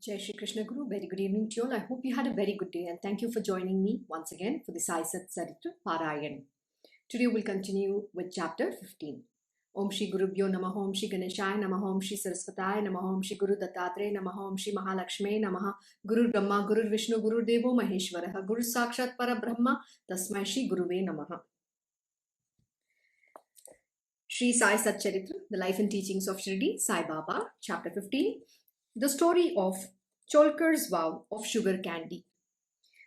Jai Shri Krishna Guru, very good evening to you all. I hope you had a very good day and thank you for joining me once again for the Sai Satcharita Parayan. Today we'll continue with chapter 15. Om Shri Gurubhyo Namaha, Om Shri Ganeshaya Namaha, Om Shri Saraswataya Namaha, Om Shri Guru Dattatreya Namaha, Om Shri Mahalakshmi Namaha, Guru Brahma, Guru Vishnu, Guru Devo Maheshwaraha, Guru Sakshat Parabrahma, Tasmai Shri Guruve Namaha. Shri Sai Satcharita, the life and teachings of Shirdi, Sai Baba, chapter 15. The story of Cholkar's vow of sugar candy.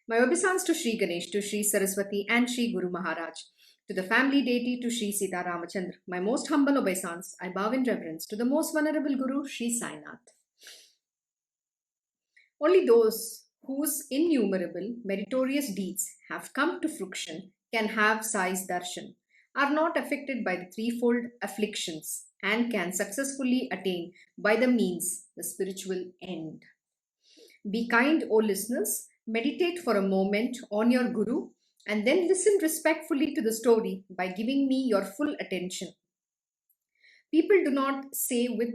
My obeisance to Shri Ganesh, to Shri Saraswati and Shri Guru Maharaj, to the family deity, to Shri Sita Ramachandra. My most humble obeisance, I bow in reverence to the most venerable Guru, Shri Sai Nath. Only those whose innumerable meritorious deeds have come to fruition can have Sai's darshan, are not affected by the threefold afflictions, and can successfully attain by the means the spiritual end. Be kind, O listeners, meditate for a moment on your Guru and then listen respectfully to the story by giving me your full attention. People do not say with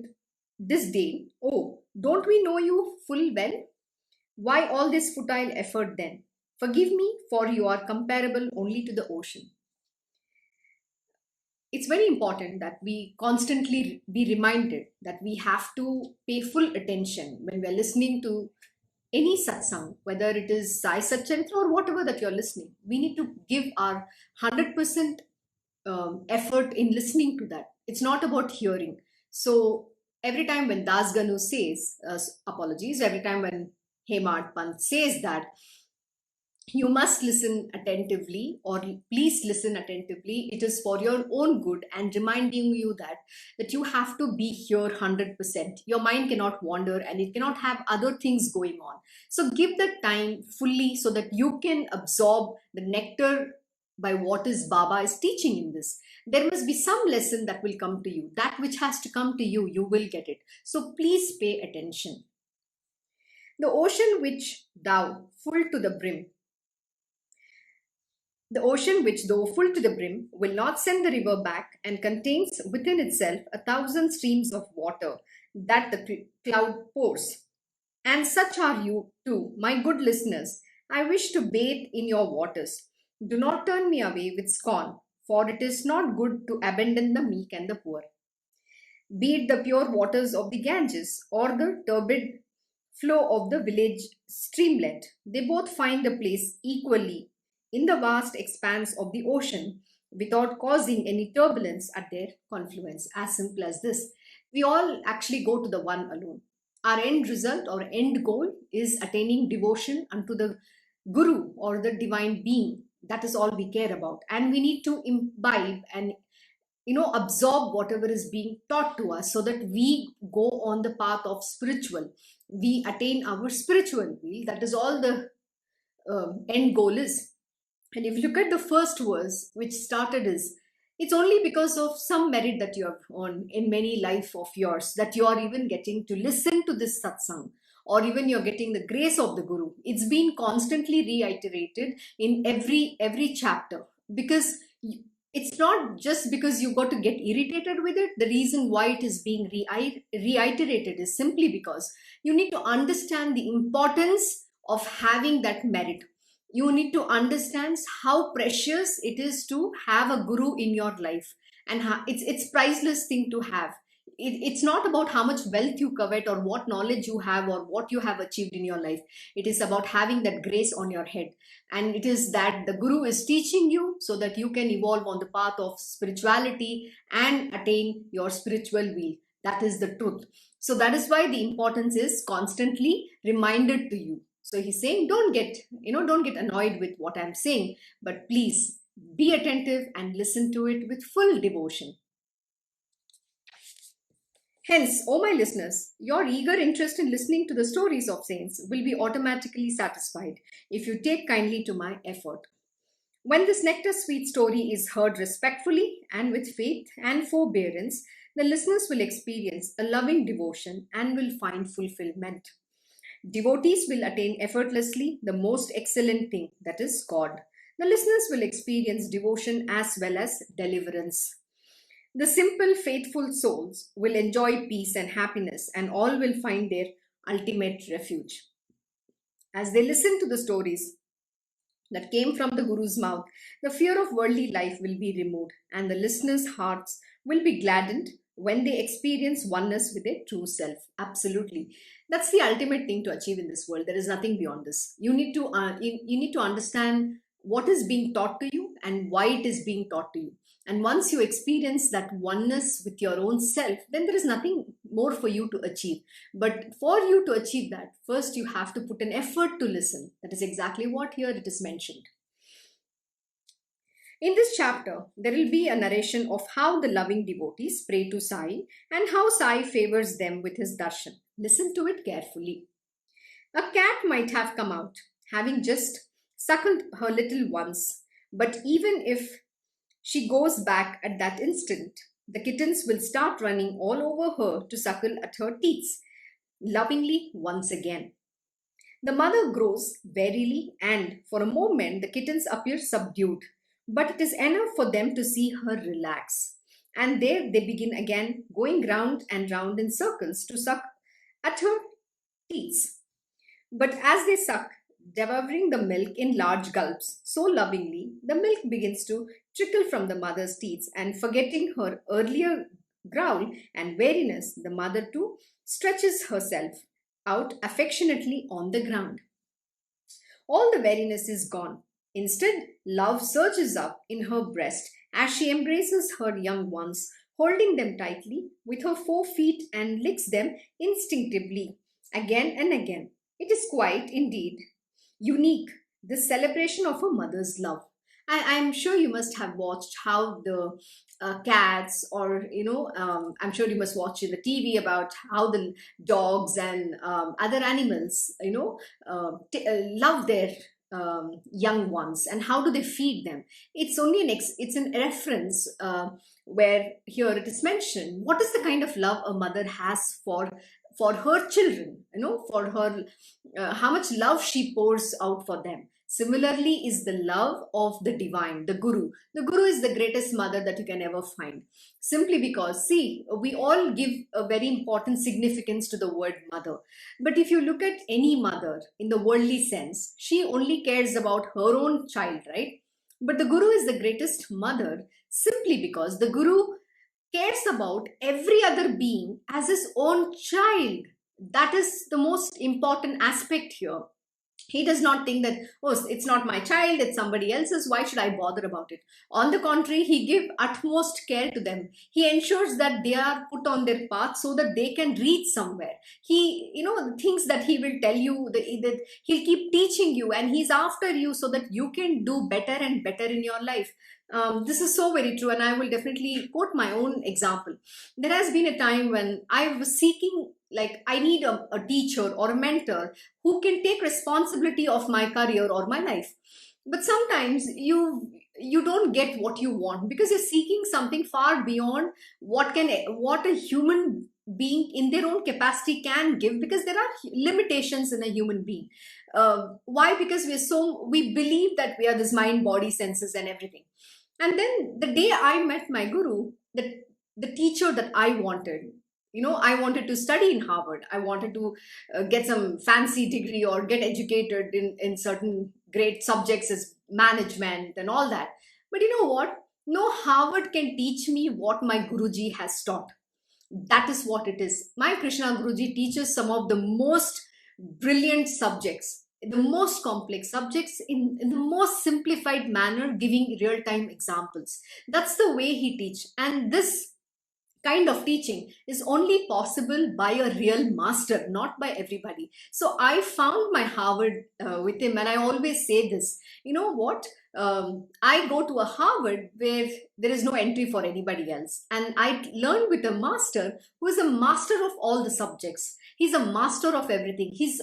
disdain, "Oh, don't we know you full well? Why all this futile effort then? Forgive me, for you are comparable only to the ocean." It's very important that we constantly be reminded that we have to pay full attention when we're listening to any satsang, whether it is Sai Satcharita or whatever that you're listening. We need to give our 100% effort in listening to that. It's not about hearing. So every time when Das Ganu says, apologies, every time when Hemant Pant says that, you must listen attentively, or please listen attentively. It is for your own good and reminding you that you have to be here 100%. Your mind cannot wander and it cannot have other things going on. So give the time fully so that you can absorb the nectar by what is Baba is teaching in this. There must be some lesson that will come to you. That which has to come to you, you will get it. So please pay attention. The ocean which thou full to the brim, though full to the brim, will not send the river back, and contains within itself 1,000 streams of water that the cloud pours. And such are you too, my good listeners. I wish to bathe in your waters. Do not turn me away with scorn, for it is not good to abandon the meek and the poor. Be it the pure waters of the Ganges or the turbid flow of the village streamlet, they both find a place equally in the vast expanse of the ocean without causing any turbulence at their confluence. As simple as this. We all actually go to the one alone. Our end result or end goal is attaining devotion unto the Guru or the divine being. That is all we care about. And we need to imbibe and absorb whatever is being taught to us so that we go on the path of spiritual. We attain our spiritual will. That is all the end goal is. And if you look at the first verse, which started is, it's only because of some merit that you have on in many life of yours that you are even getting to listen to this satsang, or even you're getting the grace of the Guru. It's been constantly reiterated in every chapter, because it's not just because you got to get irritated with it. The reason why it is being reiterated is simply because you need to understand the importance of having that merit. You need to understand how precious it is to have a Guru in your life, and it's priceless thing to have. It's not about how much wealth you covet or what knowledge you have or what you have achieved in your life. It is about having that grace on your head, and it is that the Guru is teaching you so that you can evolve on the path of spirituality and attain your spiritual will. That is the truth. So that is why the importance is constantly reminded to you. So he's saying, don't get annoyed with what I'm saying, but please be attentive and listen to it with full devotion. Hence, O my listeners, your eager interest in listening to the stories of saints will be automatically satisfied if you take kindly to my effort. When this nectar-sweet story is heard respectfully and with faith and forbearance, the listeners will experience a loving devotion and will find fulfillment. Devotees will attain effortlessly the most excellent thing, that is God. The listeners will experience devotion as well as deliverance. The simple, faithful souls will enjoy peace and happiness, and all will find their ultimate refuge. As they listen to the stories that came from the Guru's mouth, the fear of worldly life will be removed, and the listeners' hearts will be gladdened when they experience oneness with their true self. Absolutely. That's the ultimate thing to achieve in this world. There is nothing beyond this. You need to understand what is being taught to you and why it is being taught to you. And once you experience that oneness with your own self, then there is nothing more for you to achieve. But for you to achieve that, first you have to put an effort to listen. That is exactly what here it is mentioned. In this chapter, there will be a narration of how the loving devotees pray to Sai and how Sai favors them with his darshan. Listen to it carefully. A cat might have come out, having just suckled her little ones, but even if she goes back at that instant, the kittens will start running all over her to suckle at her teats, lovingly once again. The mother grows warily, and for a moment the kittens appear subdued, but it is enough for them to see her relax. And there they begin again, going round and round in circles to suck at her teats. But as they suck, devouring the milk in large gulps, so lovingly, the milk begins to trickle from the mother's teats, and forgetting her earlier growl and weariness, the mother too stretches herself out affectionately on the ground. All the weariness is gone. Instead, love surges up in her breast as she embraces her young ones, holding them tightly with her 4 feet and licks them instinctively again and again. It is quite, indeed, unique, this celebration of a mother's love. I'm sure you must have watched how the cats, or I'm sure you must watch in the TV about how the dogs and other animals, love their young ones, and how do they feed them. It's only it's an reference where here it is mentioned what is the kind of love a mother has for her children, for her, how much love she pours out for them. Similarly is the love of the divine, the Guru. The Guru is the greatest mother that you can ever find. Simply because, see, we all give a very important significance to the word mother. But if you look at any mother in the worldly sense, she only cares about her own child, right? But the Guru is the greatest mother simply because the Guru cares about every other being as his own child. That is the most important aspect here. He does not think that, oh, it's not my child, it's somebody else's, why should I bother about it? On the contrary, he gives utmost care to them. He ensures that they are put on their path so that they can reach somewhere. He, the things that he will tell you, that he'll keep teaching you, and he's after you so that you can do better and better in your life. This is so very true, and I will definitely quote my own example. There has been a time when I was seeking, like, I need a teacher or a mentor who can take responsibility of my career or my life. But sometimes you don't get what you want because you're seeking something far beyond what a human being in their own capacity can give, because there are limitations in a human being. Why? Because we believe that we are this mind, body, senses, and everything. And then the day I met my Guru, the teacher that I wanted, I wanted to study in Harvard. I wanted to get some fancy degree or get educated in certain great subjects as management and all that. But you know what? No Harvard can teach me what my Guruji has taught. That is what it is. My Krishna Guruji teaches some of the most brilliant subjects, the most complex subjects in the most simplified manner, giving real-time examples. That's the way he teaches. And this kind of teaching is only possible by a real master, not by everybody. So I found my Harvard with him, and I always say this, you know what? I go to a Harvard where there is no entry for anybody else. And I learned with a master who is a master of all the subjects. He's a master of everything. He's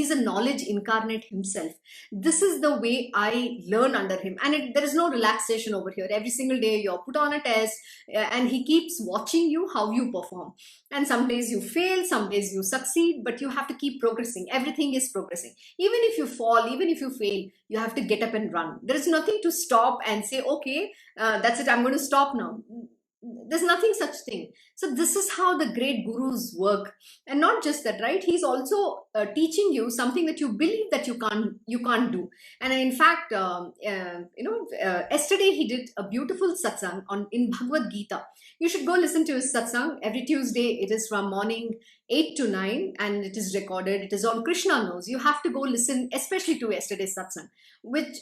a knowledge incarnate himself. This is the way I learn under him. And there is no relaxation over here. Every single day you're put on a test, and he keeps watching you how you perform. And some days you fail, some days you succeed, but you have to keep progressing. Everything is progressing. Even if you fall, even if you fail, you have to get up and run. There is nothing to stop and say, okay, that's it, I'm going to stop now. There's nothing such thing. So this is how the great gurus work. And not just that, right? He's also teaching you something that you believe that you can't do. And in fact, yesterday he did a beautiful satsang on in Bhagavad Gita. You should go listen to his satsang every Tuesday. It is from morning 8 to 9, and it is recorded. It is on Krishna Knows. You have to go listen, especially to yesterday's satsang,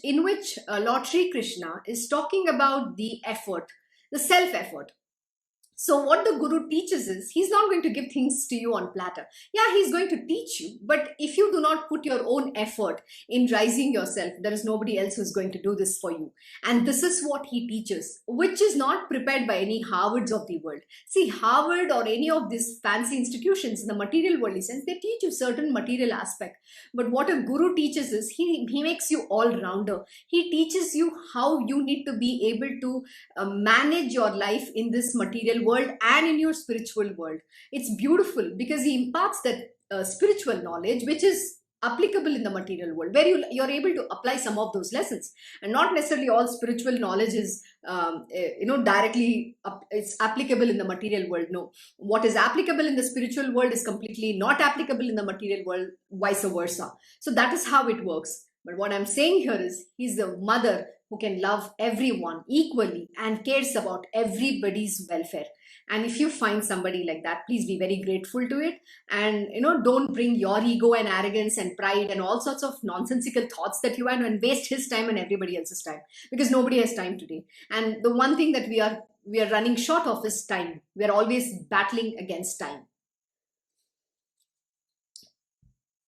in which Lord Sri Krishna is talking about the effort, the self effort. So what the guru teaches is, he's not going to give things to you on platter. Yeah, he's going to teach you, but if you do not put your own effort in rising yourself, there is nobody else who's going to do this for you. And this is what he teaches, which is not prepared by any Harvards of the world. See, Harvard or any of these fancy institutions in the material worldly sense, they teach you certain material aspect. But what a guru teaches is, he makes you all-rounder. He teaches you how you need to be able to manage your life in this material world and in your spiritual world. It's beautiful because he imparts that spiritual knowledge which is applicable in the material world, where you're able to apply some of those lessons. And not necessarily all spiritual knowledge is directly it's applicable in the material world. No, what is applicable in the spiritual world is completely not applicable in the material world, vice versa. So that is how it works. But what I'm saying here is, he's the mother who can love everyone equally and cares about everybody's welfare. And if you find somebody like that, please be very grateful to it. And don't bring your ego and arrogance and pride and all sorts of nonsensical thoughts that you have, and waste his time and everybody else's time, because nobody has time today. And the one thing that we are running short of is time. We are always battling against time.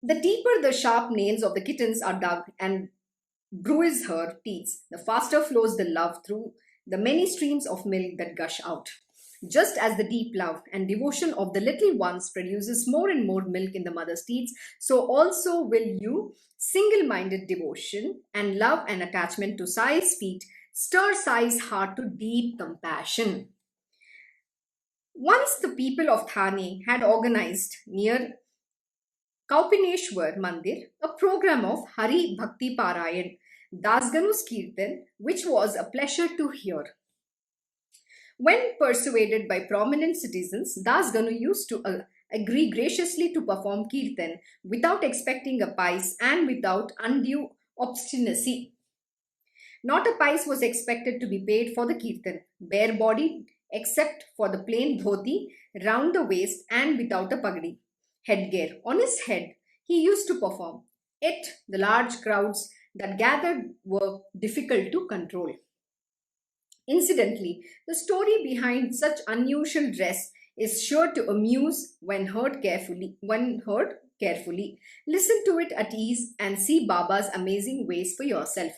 The deeper the sharp nails of the kittens are dug and bruise her teeth, the faster flows the love through the many streams of milk that gush out. Just as the deep love and devotion of the little ones produces more and more milk in the mother's teats, so also will you, single-minded devotion and love and attachment to Sai's feet, stir Sai's heart to deep compassion. Once the people of Thane had organized near Kaupineshwar Mandir a program of Hari Bhakti Parayan, Dasganu's Kirtan, which was a pleasure to hear. When persuaded by prominent citizens, Dasganu used to agree graciously to perform Kirtan without expecting a pice and without undue obstinacy. Not a pice was expected to be paid for the Kirtan, bare-bodied except for the plain dhoti round the waist and without a pagdi headgear on his head, he used to perform. Yet the large crowds that gathered were difficult to control. Incidentally, the story behind such unusual dress is sure to amuse when heard carefully. Listen to it at ease and see Baba's amazing ways for yourself.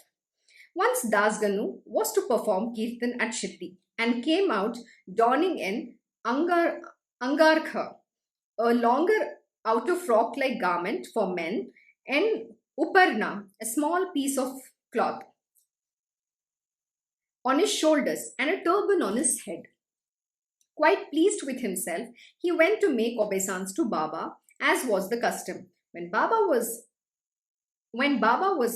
Once Dasganu was to perform Kirtan at Shirdi and came out donning an angarkha, a longer outer frock-like garment for men, and uparna, a small piece of cloth, on his shoulders and a turban on his head. Quite pleased with himself, he went to make obeisance to Baba, as was the custom. When Baba was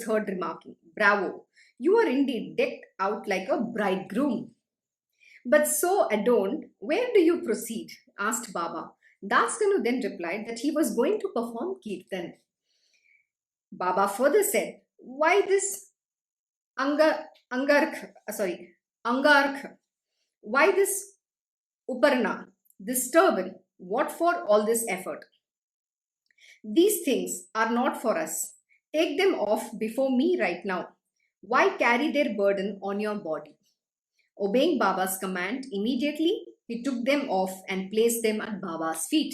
heard remarking, "Bravo, you are indeed decked out like a bridegroom. But so adorned, where do you proceed?" asked Baba. Dasganu then replied that he was going to perform Kirtan. Baba further said, "Why this angarkh? Why this uparna, this turban? What for all this effort? These things are not for us. Take them off before me right now. Why carry their burden on your body?" Obeying Baba's command, immediately he took them off and placed them at Baba's feet.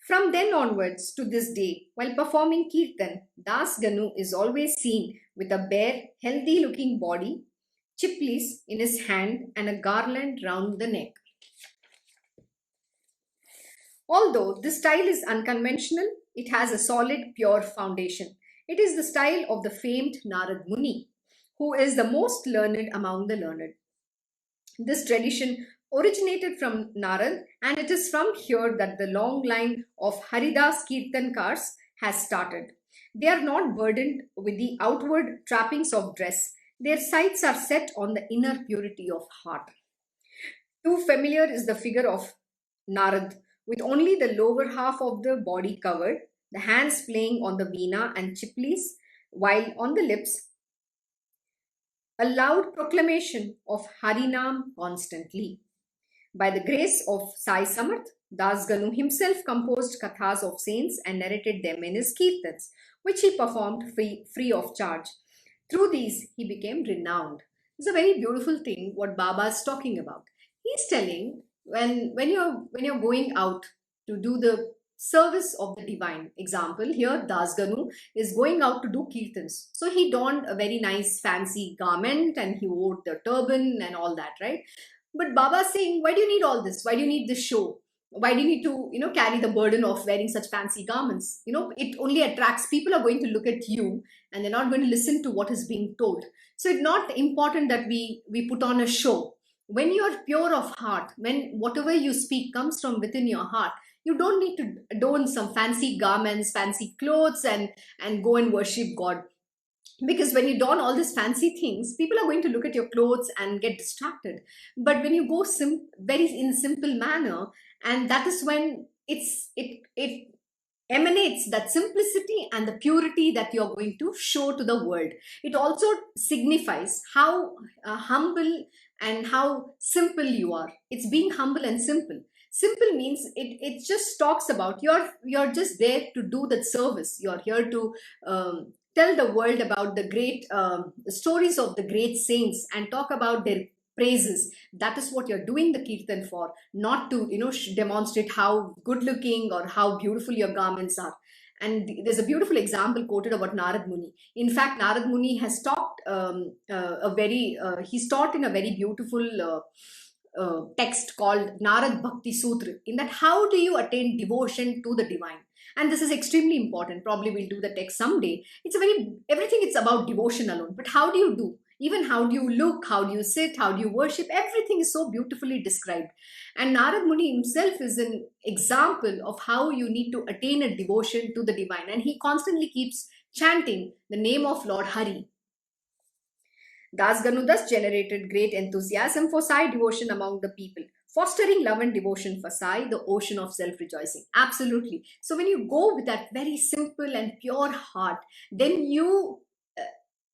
From then onwards to this day, while performing Kirtan, Dasganu is always seen with a bare, healthy-looking body, chiplis in his hand and a garland round the neck. Although this style is unconventional, it has a solid, pure foundation. It is the style of the famed Narada Muni, who is the most learned among the learned. This tradition originated from Narad, and it is from here that the long line of Haridas Kirtankars has started. They are not burdened with the outward trappings of dress. Their sights are set on the inner purity of heart. Too familiar is the figure of Narad, with only the lower half of the body covered, the hands playing on the veena and chiplis, while on the lips a loud proclamation of Harinam constantly. By the grace of Sai Samarth, Das Ganu himself composed kathas of saints and narrated them in his kirtans, which he performed free of charge. Through these, he became renowned. It's a very beautiful thing what Baba is talking about. He's telling when you're going out to do the service of the divine. Example here, Das Ganu is going out to do kirtans. So he donned a very nice fancy garment and he wore the turban and all that, right? But Baba is saying, why do you need all this? Why do you need this show? Why do you need to, carry the burden of wearing such fancy garments? It only attracts, people are going to look at you and they're not going to listen to what is being told. So it's not important that we put on a show. When you're pure of heart, when whatever you speak comes from within your heart, you don't need to adorn some fancy garments, fancy clothes, and go and worship God. Because when you don all these fancy things, people are going to look at your clothes and get distracted. But when you go very in simple manner, and that is when it emanates that simplicity and the purity that you're going to show to the world. It also signifies how humble and how simple you are. It's being humble and simple. Simple means it just talks about you're just there to do that service. You're here to tell the world about the great stories of the great saints and talk about their praises. That is what you're doing the kirtan for, not to demonstrate how good looking or how beautiful your garments are. And there's a beautiful example quoted about Narad Muni. In fact, Narad Muni has taught he's taught in a very beautiful text called Narad Bhakti Sutra, in that how do you attain devotion to the divine. And this is extremely important. Probably we'll do the text someday. Everything it's about devotion alone. But how do you do? Even how do you look? How do you sit? How do you worship? Everything is so beautifully described. And Narad Muni himself is an example of how you need to attain a devotion to the divine. And he constantly keeps chanting the name of Lord Hari. Das Ganu thus generated great enthusiasm for Sai devotion among the people, fostering love and devotion for Sai, the ocean of self-rejoicing. Absolutely. So when you go with that very simple and pure heart, then you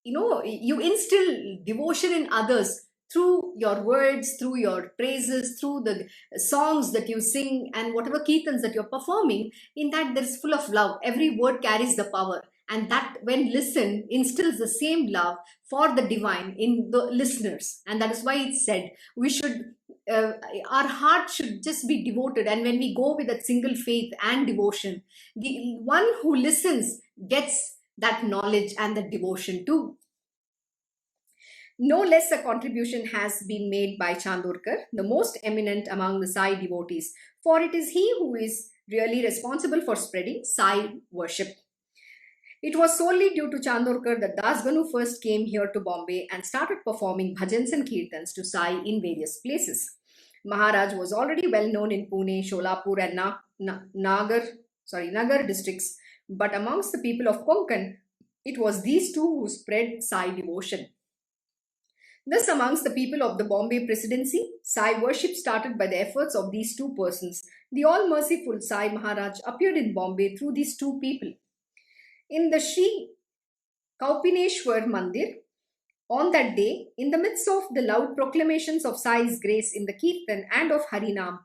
instill devotion in others through your words, through your praises, through the songs that you sing and whatever kirtans that you're performing. In that, there is full of love. Every word carries the power. And that, when listened, instills the same love for the divine in the listeners. And that is why it's said we should, our heart should just be devoted. And when we go with that single faith and devotion, the one who listens gets that knowledge and the devotion too. No less a contribution has been made by Chandorkar, the most eminent among the Sai devotees, for it is he who is really responsible for spreading Sai worship. It was solely due to Chandorkar that Das Ganu first came here to Bombay and started performing bhajans and kirtans to Sai in various places. Maharaj was already well known in Pune, Sholapur and Nagar districts, but amongst the people of Konkan, it was these two who spread Sai devotion. Thus, amongst the people of the Bombay Presidency, Sai worship started by the efforts of these two persons. The all-merciful Sai Maharaj appeared in Bombay through these two people. In the Shri Kaupineshwar Mandir, on that day, in the midst of the loud proclamations of Sai's grace in the Kirtan and of Harinam,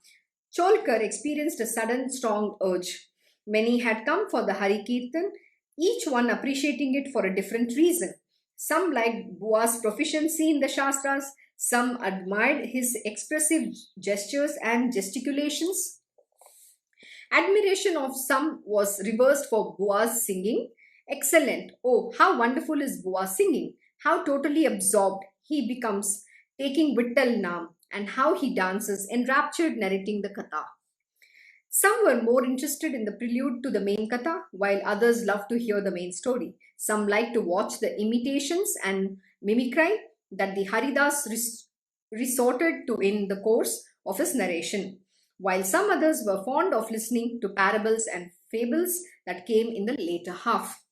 Cholkar experienced a sudden strong urge. Many had come for the Hari Kirtan, each one appreciating it for a different reason. Some liked Bua's proficiency in the Shastras, some admired his expressive gestures and gesticulations. Admiration of some was reversed for Bua's singing. Excellent! Oh, how wonderful is Bua's singing! How totally absorbed he becomes, taking Vittal Naam, and how he dances, enraptured narrating the Katha. Some were more interested in the prelude to the main Katha, while others loved to hear the main story. Some liked to watch the imitations and mimicry that the Haridas resorted to in the course of his narration, while some others were fond of listening to parables and fables that came in the later half.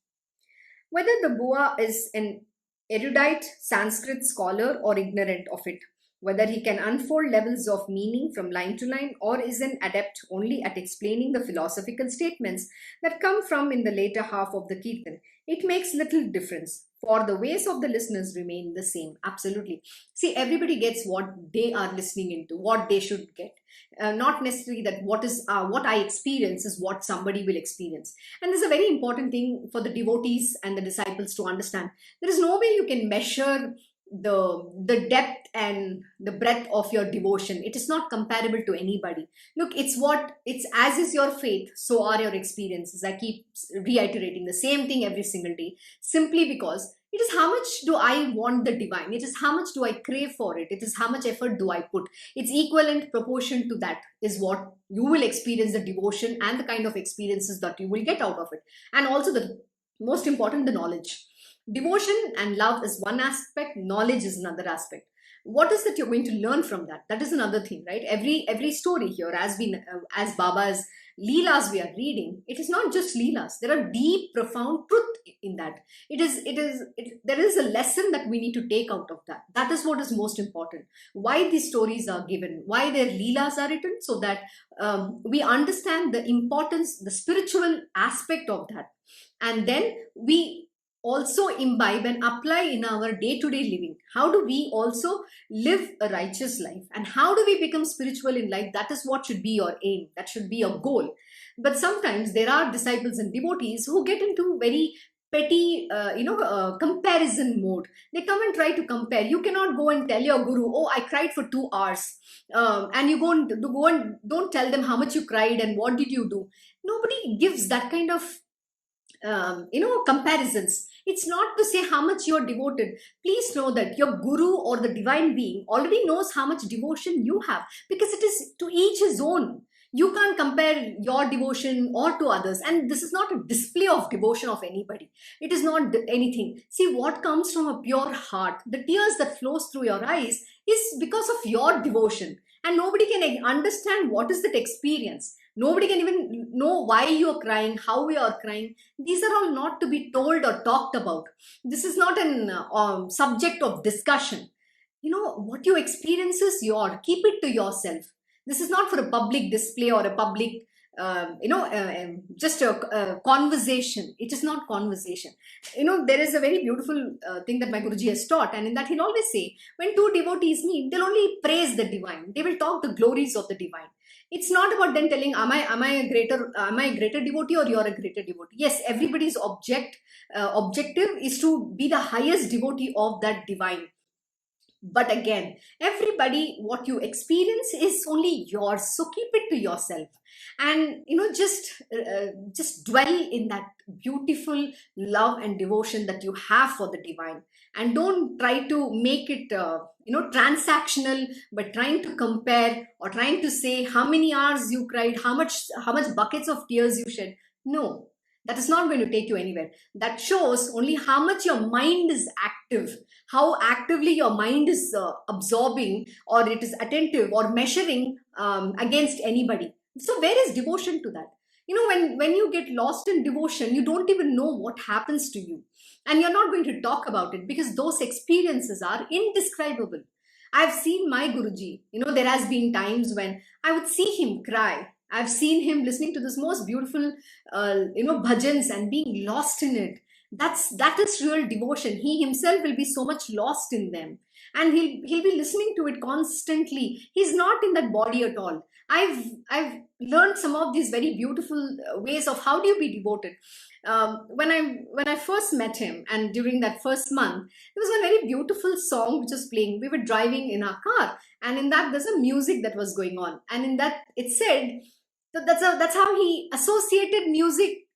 Whether the Bua is an erudite Sanskrit scholar or ignorant of it, whether he can unfold levels of meaning from line to line or is an adept only at explaining the philosophical statements that come from in the later half of the Kirtan, it makes little difference, for the ways of the listeners remain the same. Absolutely. See, everybody gets what they are listening into, what they should get. Not necessarily that what I experience is what somebody will experience. And this is a very important thing for the devotees and the disciples to understand. There is no way you can measure the depth and the breadth of your devotion. It is not comparable to anybody. Look, it's as is your faith, so are your experiences. I keep reiterating the same thing every single day, simply because it is how much do I want the divine, it is how much do I crave for it, it is how much effort do I put. It's equivalent proportion to that is what you will experience the devotion and the kind of experiences that you will get out of it. And also the most important, the knowledge. Devotion and love is one aspect, knowledge is another aspect. What is that you're going to learn from that? That is another thing, right? Every story here, as Baba's Leelas we are reading, it is not just Leelas. There are deep, profound truth in that. There is a lesson that we need to take out of that. That is what is most important. Why these stories are given, why their Leelas are written, so that we understand the importance, the spiritual aspect of that. And then we also imbibe and apply in our day-to-day living. How do we also live a righteous life? And how do we become spiritual in life? That is what should be your aim. That should be your goal. But sometimes there are disciples and devotees who get into very petty, comparison mode. They come and try to compare. You cannot go and tell your guru, oh, I cried for 2 hours. And you go and don't tell them how much you cried and what did you do. Nobody gives that kind of comparisons. It's not to say how much you're devoted. Please know that your guru or the divine being already knows how much devotion you have, because it is to each his own. You can't compare your devotion or to others. And this is not a display of devotion of anybody. It is not anything. See, what comes from a pure heart, the tears that flows through your eyes is because of your devotion. And nobody can understand what is that experience. Nobody can even know why you are crying, how you are crying. These are all not to be told or talked about. This is not an subject of discussion. What you experience is keep it to yourself. This is not for a public display or a public, just a conversation. It is not conversation. There is a very beautiful thing that my Guruji has taught, and in that he'll always say, when two devotees meet, they'll only praise the divine. They will talk the glories of the divine. It's not about then telling, am I a greater devotee or you're a greater devotee? Yes, everybody's objective is to be the highest devotee of that divine. But again, everybody, what you experience is only yours. So keep it to yourself, and just dwell in that beautiful love and devotion that you have for the divine, and don't try to make it transactional, but trying to compare or trying to say how many hours you cried, how much buckets of tears you shed. No, that is not going to take you anywhere. That shows only how much your mind is active, how actively your mind is absorbing, or it is attentive or measuring against anybody. So where is devotion to that? When you get lost in devotion, you don't even know what happens to you. And you're not going to talk about it because those experiences are indescribable. I've seen my Guruji, there has been times when I would see him cry. I've seen him listening to this most beautiful, bhajans and being lost in it. That is real devotion. He himself will be so much lost in them, and he'll be listening to it constantly. He's not in that body at all. I've learned some of these very beautiful ways of how do you be devoted. When I first met him, and during that first month, there was one very beautiful song which was playing. We were driving in our car, and in that there's a music that was going on, and in that it said that's how he associated music.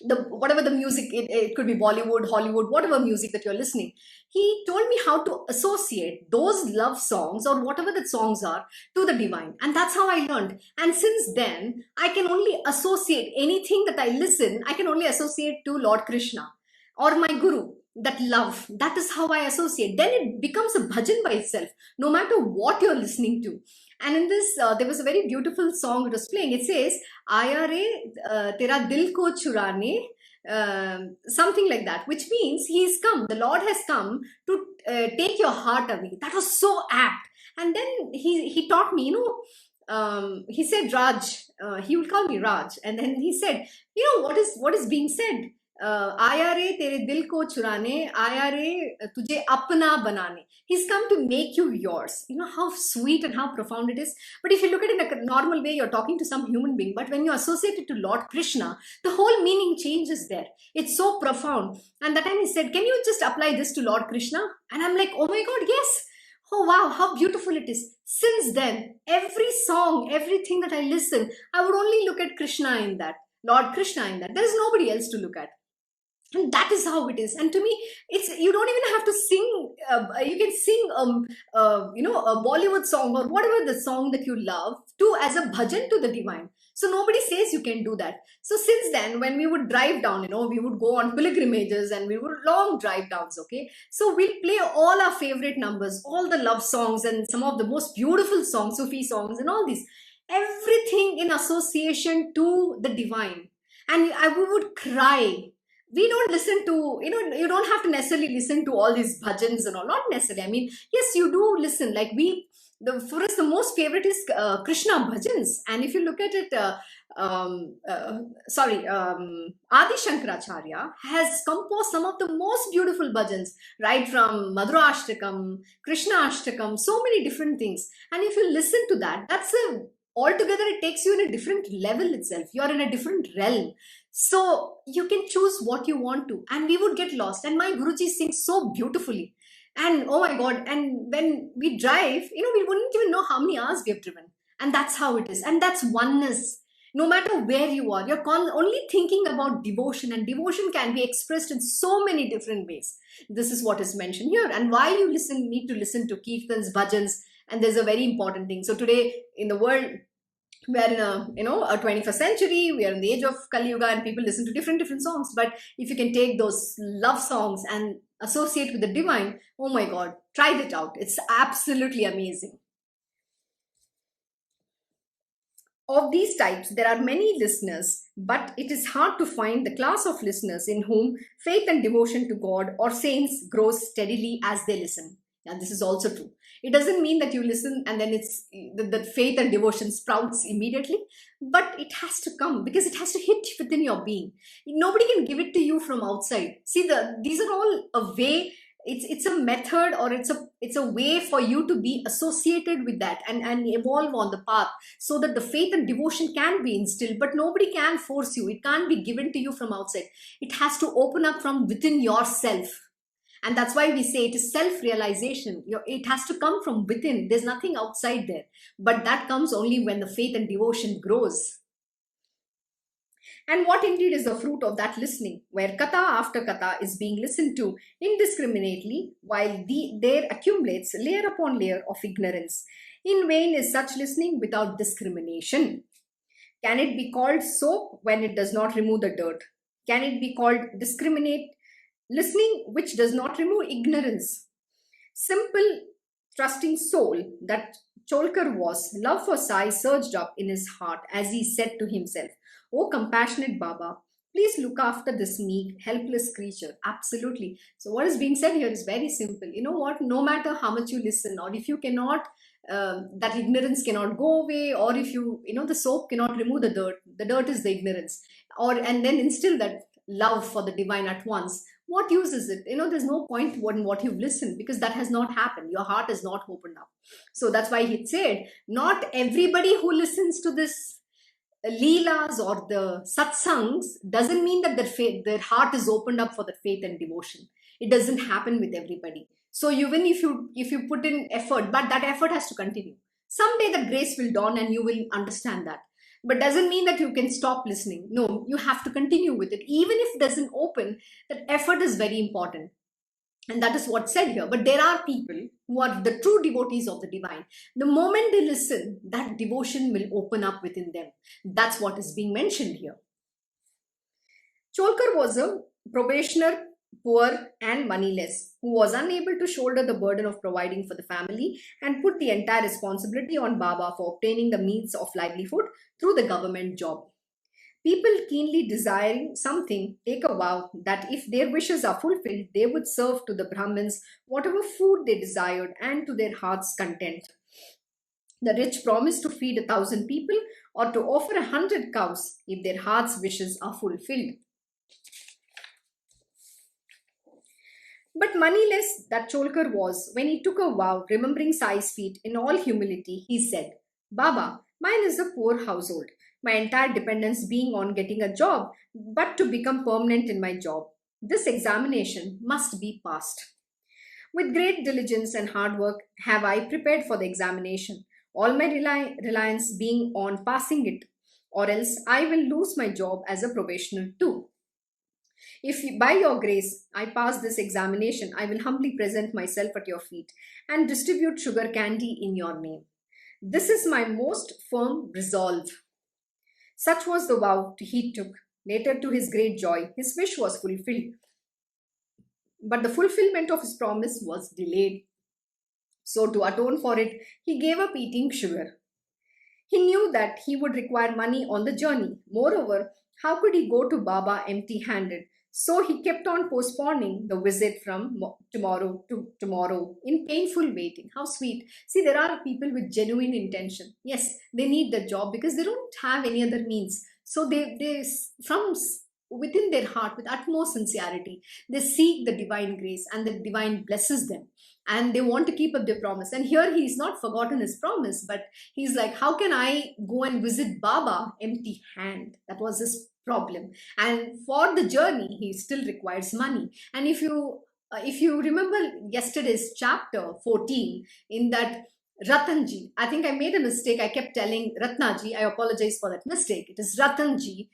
The whatever the music, it could be Bollywood, Hollywood, whatever music that you're listening. He told me how to associate those love songs or whatever the songs are to the divine, and that's how I learned. And since then, I can only associate anything that I listen. I can only associate to Lord Krishna or my Guru. That love, that is how I associate. Then it becomes a bhajan by itself, no matter what you're listening to. And in this, there was a very beautiful song it was playing. It says, "Aaya re tera dil ko churane, something like that, which means he's come, the Lord has come to take your heart away. That was so apt. And then he taught me, he said, Raj, he would call me Raj. And then he said, what is being said? आया रे तेरे दिल को चुराने, आया रे तुझे अपना बनाने. He's come to make you yours. You know how sweet and how profound it is. But if you look at it in a normal way, you're talking to some human being. But when you associate it to Lord Krishna, the whole meaning changes there. It's so profound. And that time he said, can you just apply this to Lord Krishna? And I'm like, oh my God, yes. Oh wow, how beautiful it is. Since then, every song, everything that I listen, I would only look at Krishna in that, Lord Krishna in that. There is nobody else to look at. And that is how it is. And to me, it's, you don't even have to sing. You can sing, a Bollywood song or whatever the song that you love to as a bhajan to the divine. So nobody says you can do that. So since then, when we would drive down, we would go on pilgrimages and we would long drive downs. Okay, so we'll play all our favorite numbers, all the love songs and some of the most beautiful songs, Sufi songs, and all these, everything in association to the divine. And we would cry. We don't listen to, you don't have to necessarily listen to all these bhajans and all, not necessarily. I mean, yes, you do listen. Like for us, the most favorite is Krishna bhajans. And if you look at it, Adi Shankaracharya has composed some of the most beautiful bhajans, right from Madhura Ashtakam, Krishna Ashtakam, so many different things. And if you listen to that, altogether it takes you in a different level itself. You are in a different realm. So you can choose what you want to. And we would get lost. And my Guruji sings so beautifully. And oh my God, and when we drive, we wouldn't even know how many hours we have driven. And that's how it is. And that's oneness. No matter where you are, you're only thinking about devotion. And devotion can be expressed in so many different ways. This is what is mentioned here. And why you need to listen to kirtans, bhajans. And there's a very important thing. So today in the world, we are in a 21st century, we are in the age of Kali Yuga, and people listen to different songs. But if you can take those love songs and associate with the divine, oh my God, try that out. It's absolutely amazing. Of these types, there are many listeners, but it is hard to find the class of listeners in whom faith and devotion to God or saints grows steadily as they listen. And this is also true. It doesn't mean that you listen and then it's the faith and devotion sprouts immediately, but it has to come because it has to hit within your being. Nobody can give it to you from outside. See, these are all a way. It's a method, or it's a way for you to be associated with that and evolve on the path, so that the faith and devotion can be instilled. But nobody can force you. It can't be given to you from outside. It has to open up from within yourself. And that's why we say it is self-realization. It has to come from within. There's nothing outside there. But that comes only when the faith and devotion grows. And what indeed is the fruit of that listening, where katha after katha is being listened to indiscriminately, while there accumulates layer upon layer of ignorance. In vain is such listening without discrimination. Can it be called soap when it does not remove the dirt? Can it be called discriminate listening which does not remove ignorance? Simple, trusting soul that Cholkar was, love for Sai surged up in his heart as he said to himself, "O compassionate Baba, please look after this meek, helpless creature." Absolutely. So what is being said here is very simple. You know what? No matter how much you listen, or if you cannot, that ignorance cannot go away, or if the soap cannot remove the dirt is the ignorance, and then instill that love for the divine at once. What use is it? There's no point in what you've listened, because that has not happened. Your heart is not opened up. So that's why he said, not everybody who listens to this leelas or the satsangs doesn't mean that their heart is opened up for the faith and devotion. It doesn't happen with everybody. So even if you put in effort, but that effort has to continue. Someday the grace will dawn and you will understand that. But doesn't mean that you can stop listening. No, you have to continue with it. Even if it doesn't open, that effort is very important. And that is what's said here. But there are people who are the true devotees of the divine. The moment they listen, that devotion will open up within them. That's what is being mentioned here. Cholkar was a probationer, poor and moneyless, who was unable to shoulder the burden of providing for the family and put the entire responsibility on Baba for obtaining the means of livelihood through the government job. People keenly desiring something take a vow that if their wishes are fulfilled, they would serve to the Brahmins whatever food they desired and to their heart's content. The rich promise to feed 1,000 people or to offer 100 cows if their heart's wishes are fulfilled. But moneyless that Cholkar was, when he took a vow, remembering Sai's feet in all humility, he said, Baba, mine is a poor household, my entire dependence being on getting a job, but to become permanent in my job. This examination must be passed. With great diligence and hard work have I prepared for the examination, all my reliance being on passing it, or else I will lose my job as a probationer too. If by your grace I pass this examination, I will humbly present myself at your feet and distribute sugar candy in your name. This is my most firm resolve. Such was the vow he took. Later, to his great joy, his wish was fulfilled. But the fulfillment of his promise was delayed. So, to atone for it, he gave up eating sugar. He knew that he would require money on the journey. Moreover, how could he go to Baba empty handed? So he kept on postponing the visit from tomorrow to tomorrow in painful waiting. How sweet. See, there are people with genuine intention. Yes, they need the job because they don't have any other means. So from within their heart, with utmost sincerity, they seek the divine grace and the divine blesses them. And they want to keep up their promise. And here he's not forgotten his promise, but he's like, how can I go and visit Baba empty hand? That was his problem. And for the journey, he still requires money. And if you remember yesterday's chapter 14, in that Ratanji, I think I made a mistake. I kept telling Ratnaji, I apologize for that mistake. It is Ratanji,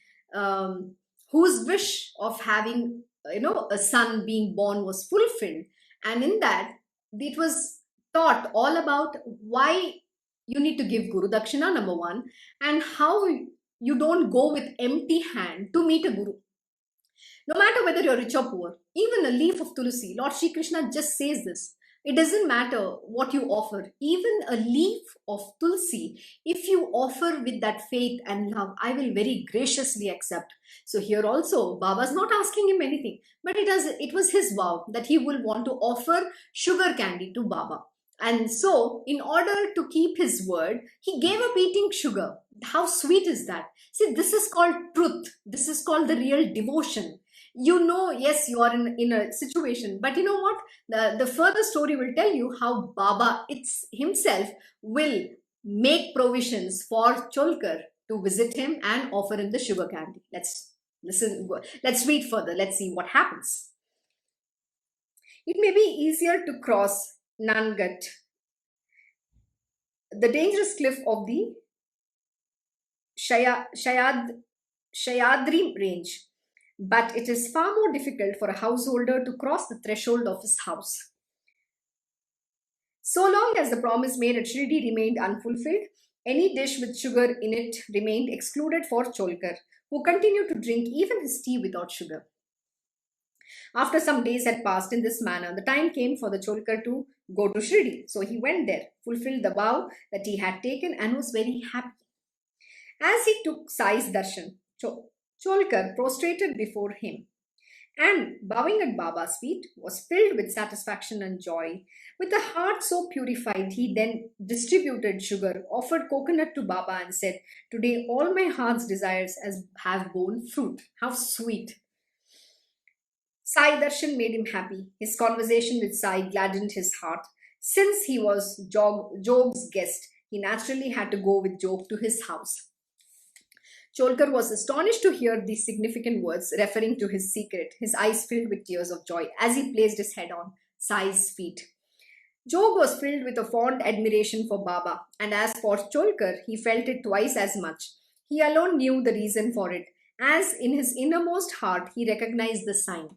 whose wish of having a son being born was fulfilled. And in that, it was taught all about why you need to give Guru Dakshina, number one, and how you don't go with empty hand to meet a Guru. No matter whether you're rich or poor, even a leaf of tulsi, Lord Shri Krishna just says this. It doesn't matter what you offer, even a leaf of tulsi, if you offer with that faith and love, I will very graciously accept. So here also, Baba's not asking him anything, but it was his vow that he will want to offer sugar candy to Baba. And so, in order to keep his word, he gave up eating sugar. How sweet is that? See, this is called truth. This is called the real devotion. Yes, you are in a situation, but you know what? The further story will tell you how Baba himself will make provisions for Cholkar to visit him and offer him the sugar candy. Let's listen. Let's read further. Let's see what happens. It may be easier to cross Nangat, the dangerous cliff of the Shayadri range, but it is far more difficult for a householder to cross the threshold of his house. So long as the promise made at Shirdi remained unfulfilled, any dish with sugar in it remained excluded for Cholkar, who continued to drink even his tea without sugar. After some days had passed in this manner, the time came for the Cholkar to go to Shirdi. So he went there, fulfilled the vow that he had taken, and was very happy. As he took Sai's darshan, Cholkar prostrated before him and, bowing at Baba's feet, was filled with satisfaction and joy. With a heart so purified, he then distributed sugar, offered coconut to Baba, and said, Today all my heart's desires have borne fruit. How sweet! Sai Darshan made him happy. His conversation with Sai gladdened his heart. Since he was Jog's guest, he naturally had to go with Jog to his house. Cholkar was astonished to hear these significant words referring to his secret, his eyes filled with tears of joy as he placed his head on Sai's feet. Jog was filled with a fond admiration for Baba, and as for Cholkar, he felt it twice as much. He alone knew the reason for it, as in his innermost heart he recognized the sign.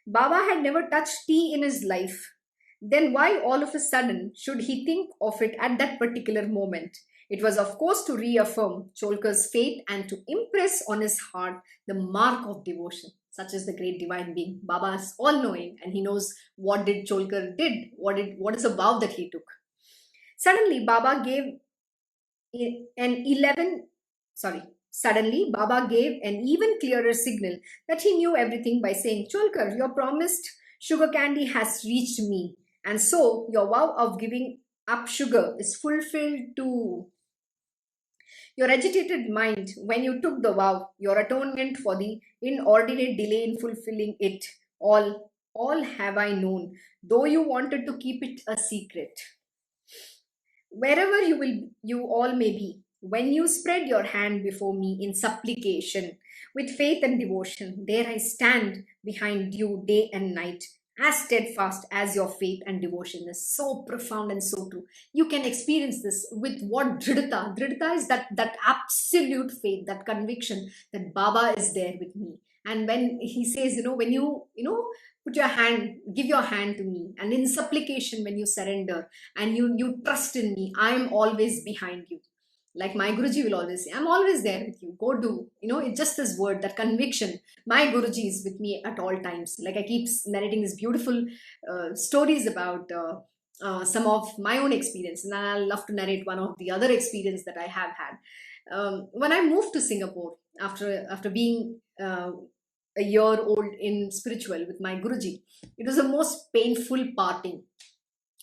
Baba had never touched tea in his life. Then why all of a sudden should he think of it at that particular moment? It was, of course, to reaffirm Cholkar's faith and to impress on his heart the mark of devotion. Such is the great divine being. Baba is all-knowing, and he knows what did Cholkar did, what is the vow that he took. Suddenly, Baba gave an Suddenly, Baba gave an even clearer signal that he knew everything by saying, Cholkar, your promised sugar candy has reached me. And so your vow of giving up sugar is fulfilled too. Your agitated mind, when you took the vow, your atonement for the inordinate delay in fulfilling it, all have I known, though you wanted to keep it a secret. Wherever you all may be, when you spread your hand before me in supplication, with faith and devotion, there I stand behind you day and night, as steadfast as your faith and devotion is. So profound and so true. You can experience this with what dridata. Dridata is that absolute faith, that conviction that Baba is there with me. And when he says, when you put your hand, give your hand to me, and in supplication, when you surrender, and you trust in me, I am always behind you. Like my Guruji will always say, I'm always there with you. Go do. It's just this word, that conviction. My Guruji is with me at all times. Like I keep narrating these beautiful stories about some of my own experience. And I love to narrate one of the other experience that I have had. When I moved to Singapore after being a year old in spiritual with my Guruji, it was the most painful parting,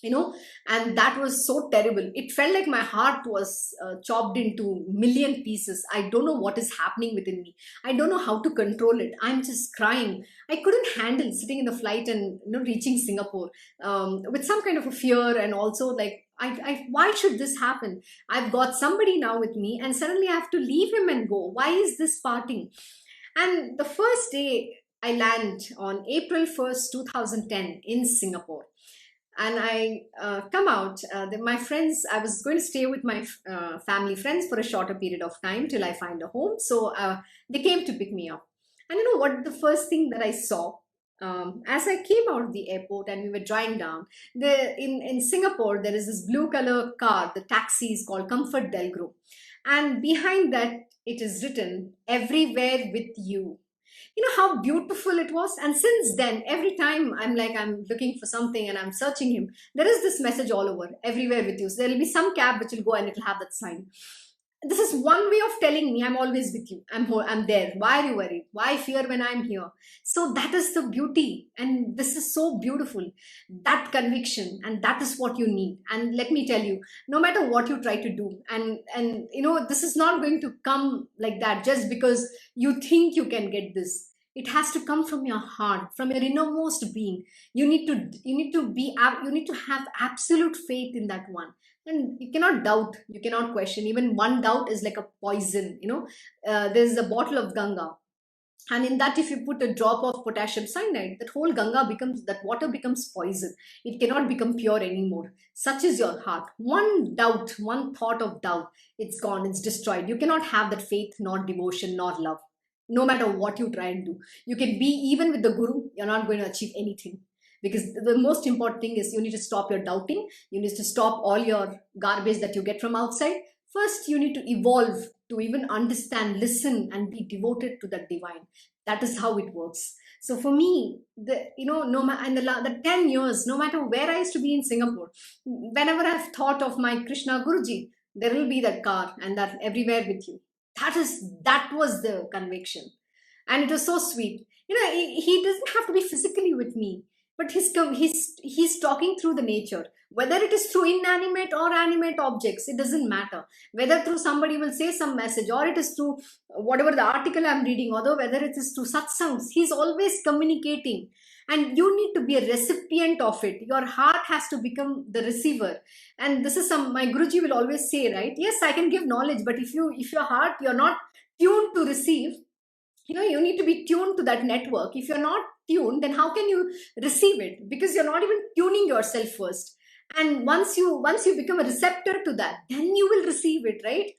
and that was so terrible. It felt like my heart was chopped into million pieces. I don't know what is happening within me. I don't know how to control it. I'm just crying. I couldn't handle sitting in the flight and reaching Singapore with some kind of a fear, and also like why should this happen? I've got somebody now with me, and suddenly I have to leave him and go. Why is this parting? And the first day I land on April 1st, 2010 in Singapore. And I come out. My friends, I was going to stay with my family friends for a shorter period of time till I find a home. So they came to pick me up. And you know what? The first thing that I saw as I came out of the airport and we were driving down, in Singapore, there is this blue color car, the taxi is called Comfort Delgro. And behind that, it is written, everywhere with you. How beautiful it was. And since then, every time I'm looking for something and I'm searching him, there is this message all over, everywhere with you. So there'll be some cab which will go and it'll have that sign. This is one way of telling me I'm always with you. I'm there. Why are you worried? Why fear when I'm here? So that is the beauty. And this is so beautiful. That conviction, and that is what you need. And let me tell you, no matter what you try to do, and this is not going to come like that just because you think you can get this. It has to come from your heart, from your innermost being. You need to have absolute faith in that one. And you cannot doubt, you cannot question. Even one doubt is like a poison. There's a bottle of Ganga, and in that, if you put a drop of potassium cyanide, that water becomes poison. It cannot become pure anymore. Such is your heart. One doubt, one thought of doubt, it's gone, it's destroyed. You cannot have that faith, nor devotion, nor love. No matter what you try and do, you can be even with the Guru, you're not going to achieve anything. Because the most important thing is you need to stop your doubting. You need to stop all your garbage that you get from outside. First, you need to evolve to even understand, listen, and be devoted to that divine. That is how it works. So for me, the 10 years, no matter where I used to be in Singapore, whenever I've thought of my Krishna Guruji, there will be that car and that everywhere with you. That was the conviction. And it was so sweet. He doesn't have to be physically with me, but he's talking through the nature, whether it is through inanimate or animate objects, it doesn't matter. Whether through somebody will say some message, or it is through whatever the article I'm reading, or whether it is through satsangs, he's always communicating. And you need to be a recipient of it. Your heart has to become the receiver. And this is my Guruji will always say, right? Yes, I can give knowledge, but if your heart, you're not tuned to receive, you need to be tuned to that network. If you're not tuned, then how can you receive it? Because you're not even tuning yourself first. And once you become a receptor to that, then you will receive it, right?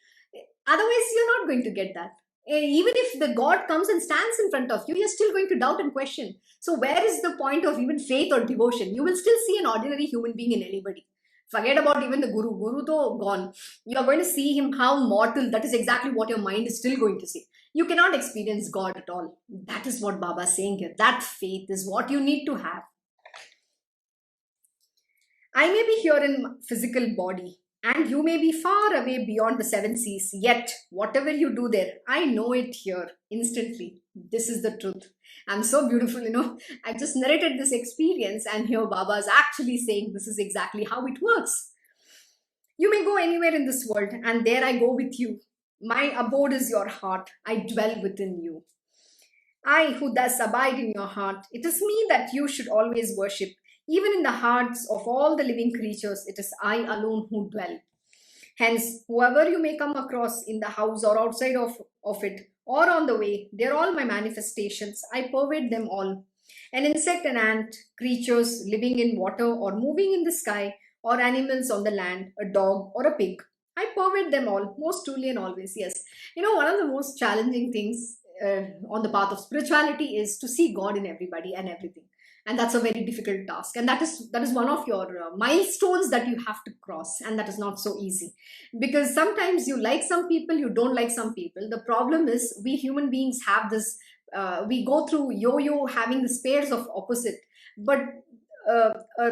Otherwise, you're not going to get that. Even if the God comes and stands in front of you, you're still going to doubt and question. So where is the point of even faith or devotion? You will still see an ordinary human being in anybody. Forget about even the Guru. Guru though gone. You are going to see him how mortal. That is exactly what your mind is still going to see. You cannot experience God at all. That is what Baba is saying here. That faith is what you need to have. I may be here in physical body And you may be far away beyond the seven seas, yet whatever you do there, I know it here instantly. This is the truth. I'm so beautiful, I just narrated this experience, and here Baba is actually saying this is exactly how it works. You may go anywhere in this world, and there I go with you. My abode is your heart. I dwell within you. I who thus abide in your heart, it is me that you should always worship. Even in the hearts of all the living creatures, it is I alone who dwell. Hence, whoever you may come across in the house or outside of it, or on the way, they are all my manifestations. I pervade them all. An insect, an ant, creatures living in water or moving in the sky, or animals on the land, a dog or a pig. I pervade them all, most truly and always. Yes. One of the most challenging things on the path of spirituality is to see God in everybody and everything. And that's a very difficult task. And that is one of your milestones that you have to cross. And that is not so easy. Because sometimes you like some people, you don't like some people. The problem is we human beings have this, we go through yo-yo having these pairs of opposite. But uh, uh,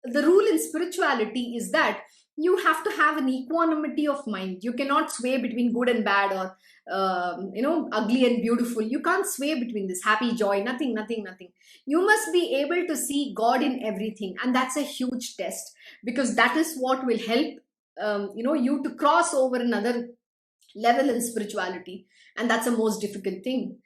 the rule in spirituality is that you have to have an equanimity of mind. You cannot sway between good and bad, or ugly and beautiful. You can't sway between this happy, joy, nothing, nothing, nothing. You must be able to see God in everything, and that's a huge test, because that is what will help you to cross over another level in spirituality. And that's the most difficult thing,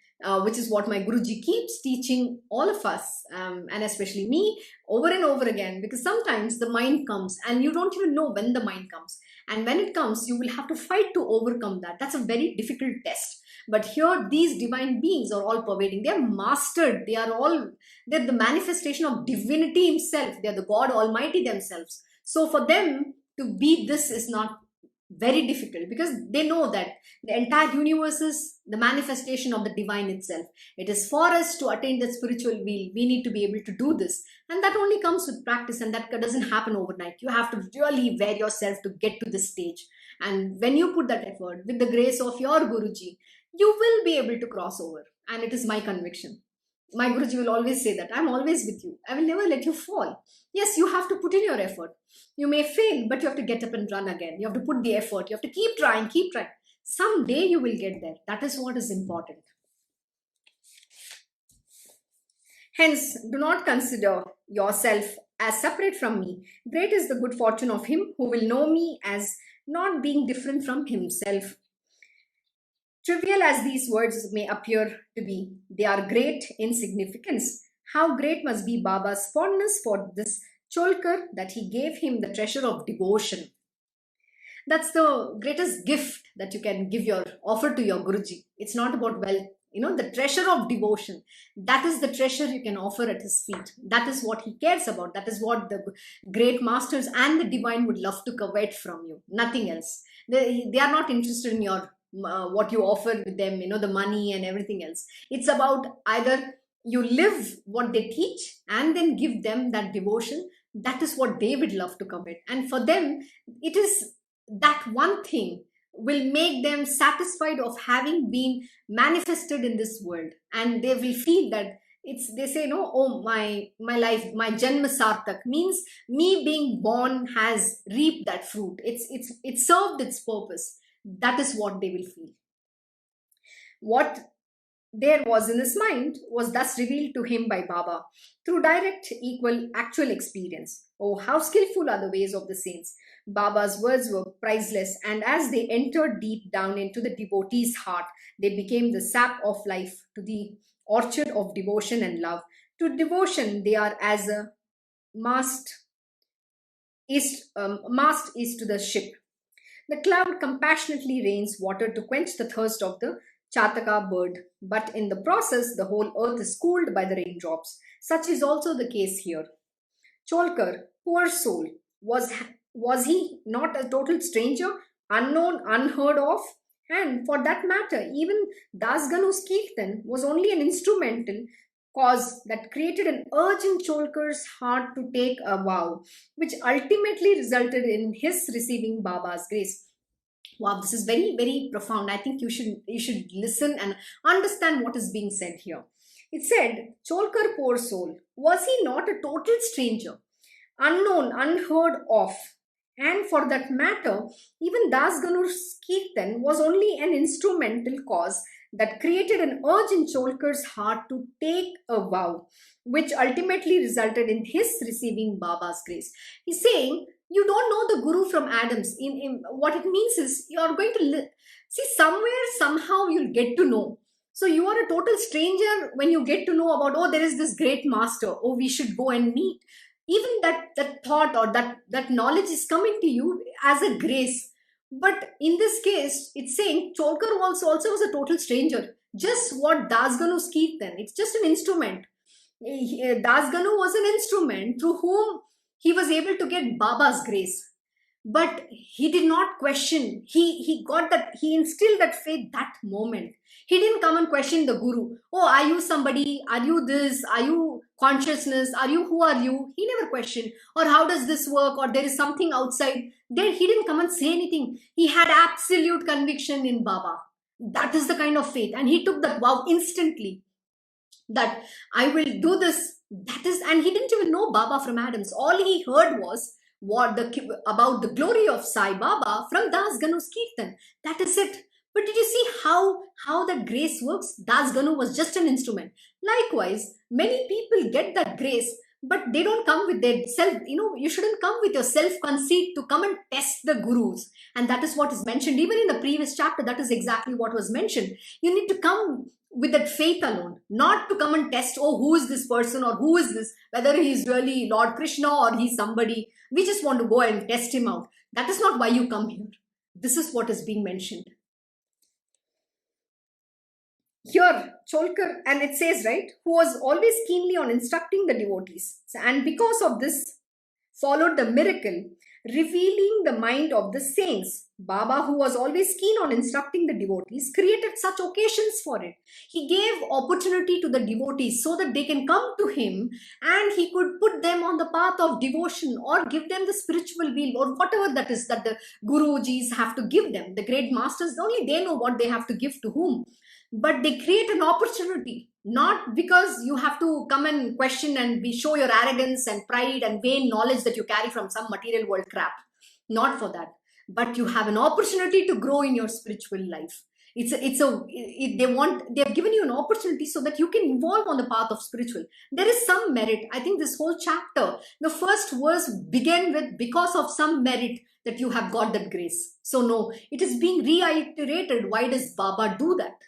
which is what my Guruji keeps teaching all of us, and especially me, over and over again. Because sometimes the mind comes and you don't even know when the mind comes, and when it comes you will have to fight to overcome that. That's a very difficult test. But here these divine beings are all pervading. They are mastered. They're the manifestation of divinity himself. They're the God Almighty themselves. So for them to be this is not very difficult, because they know that the entire universe is the manifestation of the divine itself. It is for us to attain the spiritual wheel. We need to be able to do this, and that only comes with practice, and that doesn't happen overnight. You have to really wear yourself to get to this stage. And when you put that effort with the grace of your Guruji, you will be able to cross over. And it is my conviction. My Guruji will always say that I'm always with you. I will never let you fall. Yes, you have to put in your effort. You may fail, but you have to get up and run again. You have to put the effort. You have to keep trying, keep trying. Someday you will get there. That is what is important. Hence, do not consider yourself as separate from me. Great is the good fortune of him who will know me as not being different from himself. Trivial as these words may appear to be, they are great in significance. How great must be Baba's fondness for this Cholkar that he gave him the treasure of devotion. That's the greatest gift that you can offer to your Guruji. It's not about wealth. The treasure of devotion, that is the treasure you can offer at his feet. That is what he cares about. That is what the great masters and the divine would love to covet from you. Nothing else. They are not interested in your what you offer with them, the money and everything else. It's about either you live what they teach and then give them that devotion. That is what they would love to covet. And for them, it is that one thing will make them satisfied of having been manifested in this world. And they will feel that they say, no, oh, my life, my janma sartak, means me being born has reaped that fruit. It served its purpose. That is what they will feel. What there was in his mind was thus revealed to him by Baba through direct, equal, actual experience. Oh, how skillful are the ways of the saints! Baba's words were priceless, and as they entered deep down into the devotee's heart, they became the sap of life to the orchard of devotion and love. To devotion, they are as a mast is to the ship. The cloud compassionately rains water to quench the thirst of the Chataka bird, but in the process, the whole earth is cooled by the raindrops. Such is also the case here. Cholkar, poor soul, was he not a total stranger, unknown, unheard of? And for that matter, even Das Ganu's Kirtan was only an instrumental cause that created an urge in Cholkar's heart to take a vow, which ultimately resulted in his receiving Baba's grace. Wow, this is very, very profound. I think you should listen and understand what is being said here. It said, Cholkar, poor soul, was he not a total stranger, unknown, unheard of? And for that matter, even Das Ganu's Kirtan was only an instrumental cause that created an urge in Cholkar's heart to take a vow, which ultimately resulted in his receiving Baba's grace. He's saying, you don't know the Guru from Adams. In what it means is, you are going to see somewhere, somehow you'll get to know. So you are a total stranger when you get to know about, oh, there is this great master. Oh, we should go and meet. Even that thought or that knowledge is coming to you as a grace. But in this case, it's saying Cholkar also was a total stranger. Just what Dasganu's Kirtan, it's just an instrument. Dasganu was an instrument through whom he was able to get Baba's grace. But he did not question. He got that, he instilled that faith that moment. He didn't come and question the Guru. Oh, are you somebody? Are you this? Are you consciousness? Are you, who are you? He never questioned. Or how does this work? Or there is something outside. Then he didn't come and say anything. He had absolute conviction in Baba. That is the kind of faith. And he took that vow instantly, that I will do this. That is, and he didn't even know Baba from Adams. All he heard was about the glory of Sai Baba from Das Ganu's Kirtan. That is it. But did you see how that grace works? Das Ganu was just an instrument. Likewise, many people get that grace, but they don't come with their self. You shouldn't come with your self-conceit to come and test the gurus. And that is what is mentioned. Even in the previous chapter, that is exactly what was mentioned. You need to come with that faith alone, not to come and test, oh, who is this person or who is this, whether he is really Lord Krishna or he's somebody. We just want to go and test him out. That is not why you come here. This is what is being mentioned. Here, Cholkar, and it says, right, who was always keenly on instructing the devotees. And because of this, followed the miracle, revealing the mind of the saints. Baba, who was always keen on instructing the devotees, created such occasions for it. He gave opportunity to the devotees so that they can come to him and he could put them on the path of devotion or give them the spiritual wheel or whatever that is that the Gurujis have to give them. The great masters, only they know what they have to give to whom. But they create an opportunity, not because you have to come and question and show your arrogance and pride and vain knowledge that you carry from some material world crap. Not for that. But you have an opportunity to grow in your spiritual life. They have given you an opportunity so that you can evolve on the path of spiritual. There is some merit. I think this whole chapter, the first verse began with, because of some merit that you have got that grace. So no, it is being reiterated. Why does Baba do that?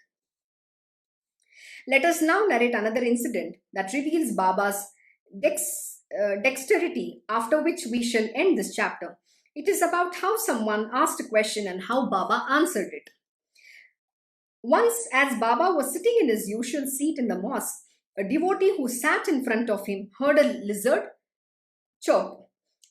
Let us now narrate another incident that reveals Baba's dexterity, after which we shall end this chapter. It is about how someone asked a question and how Baba answered it. Once, as Baba was sitting in his usual seat in the mosque, a devotee who sat in front of him heard a lizard chirp.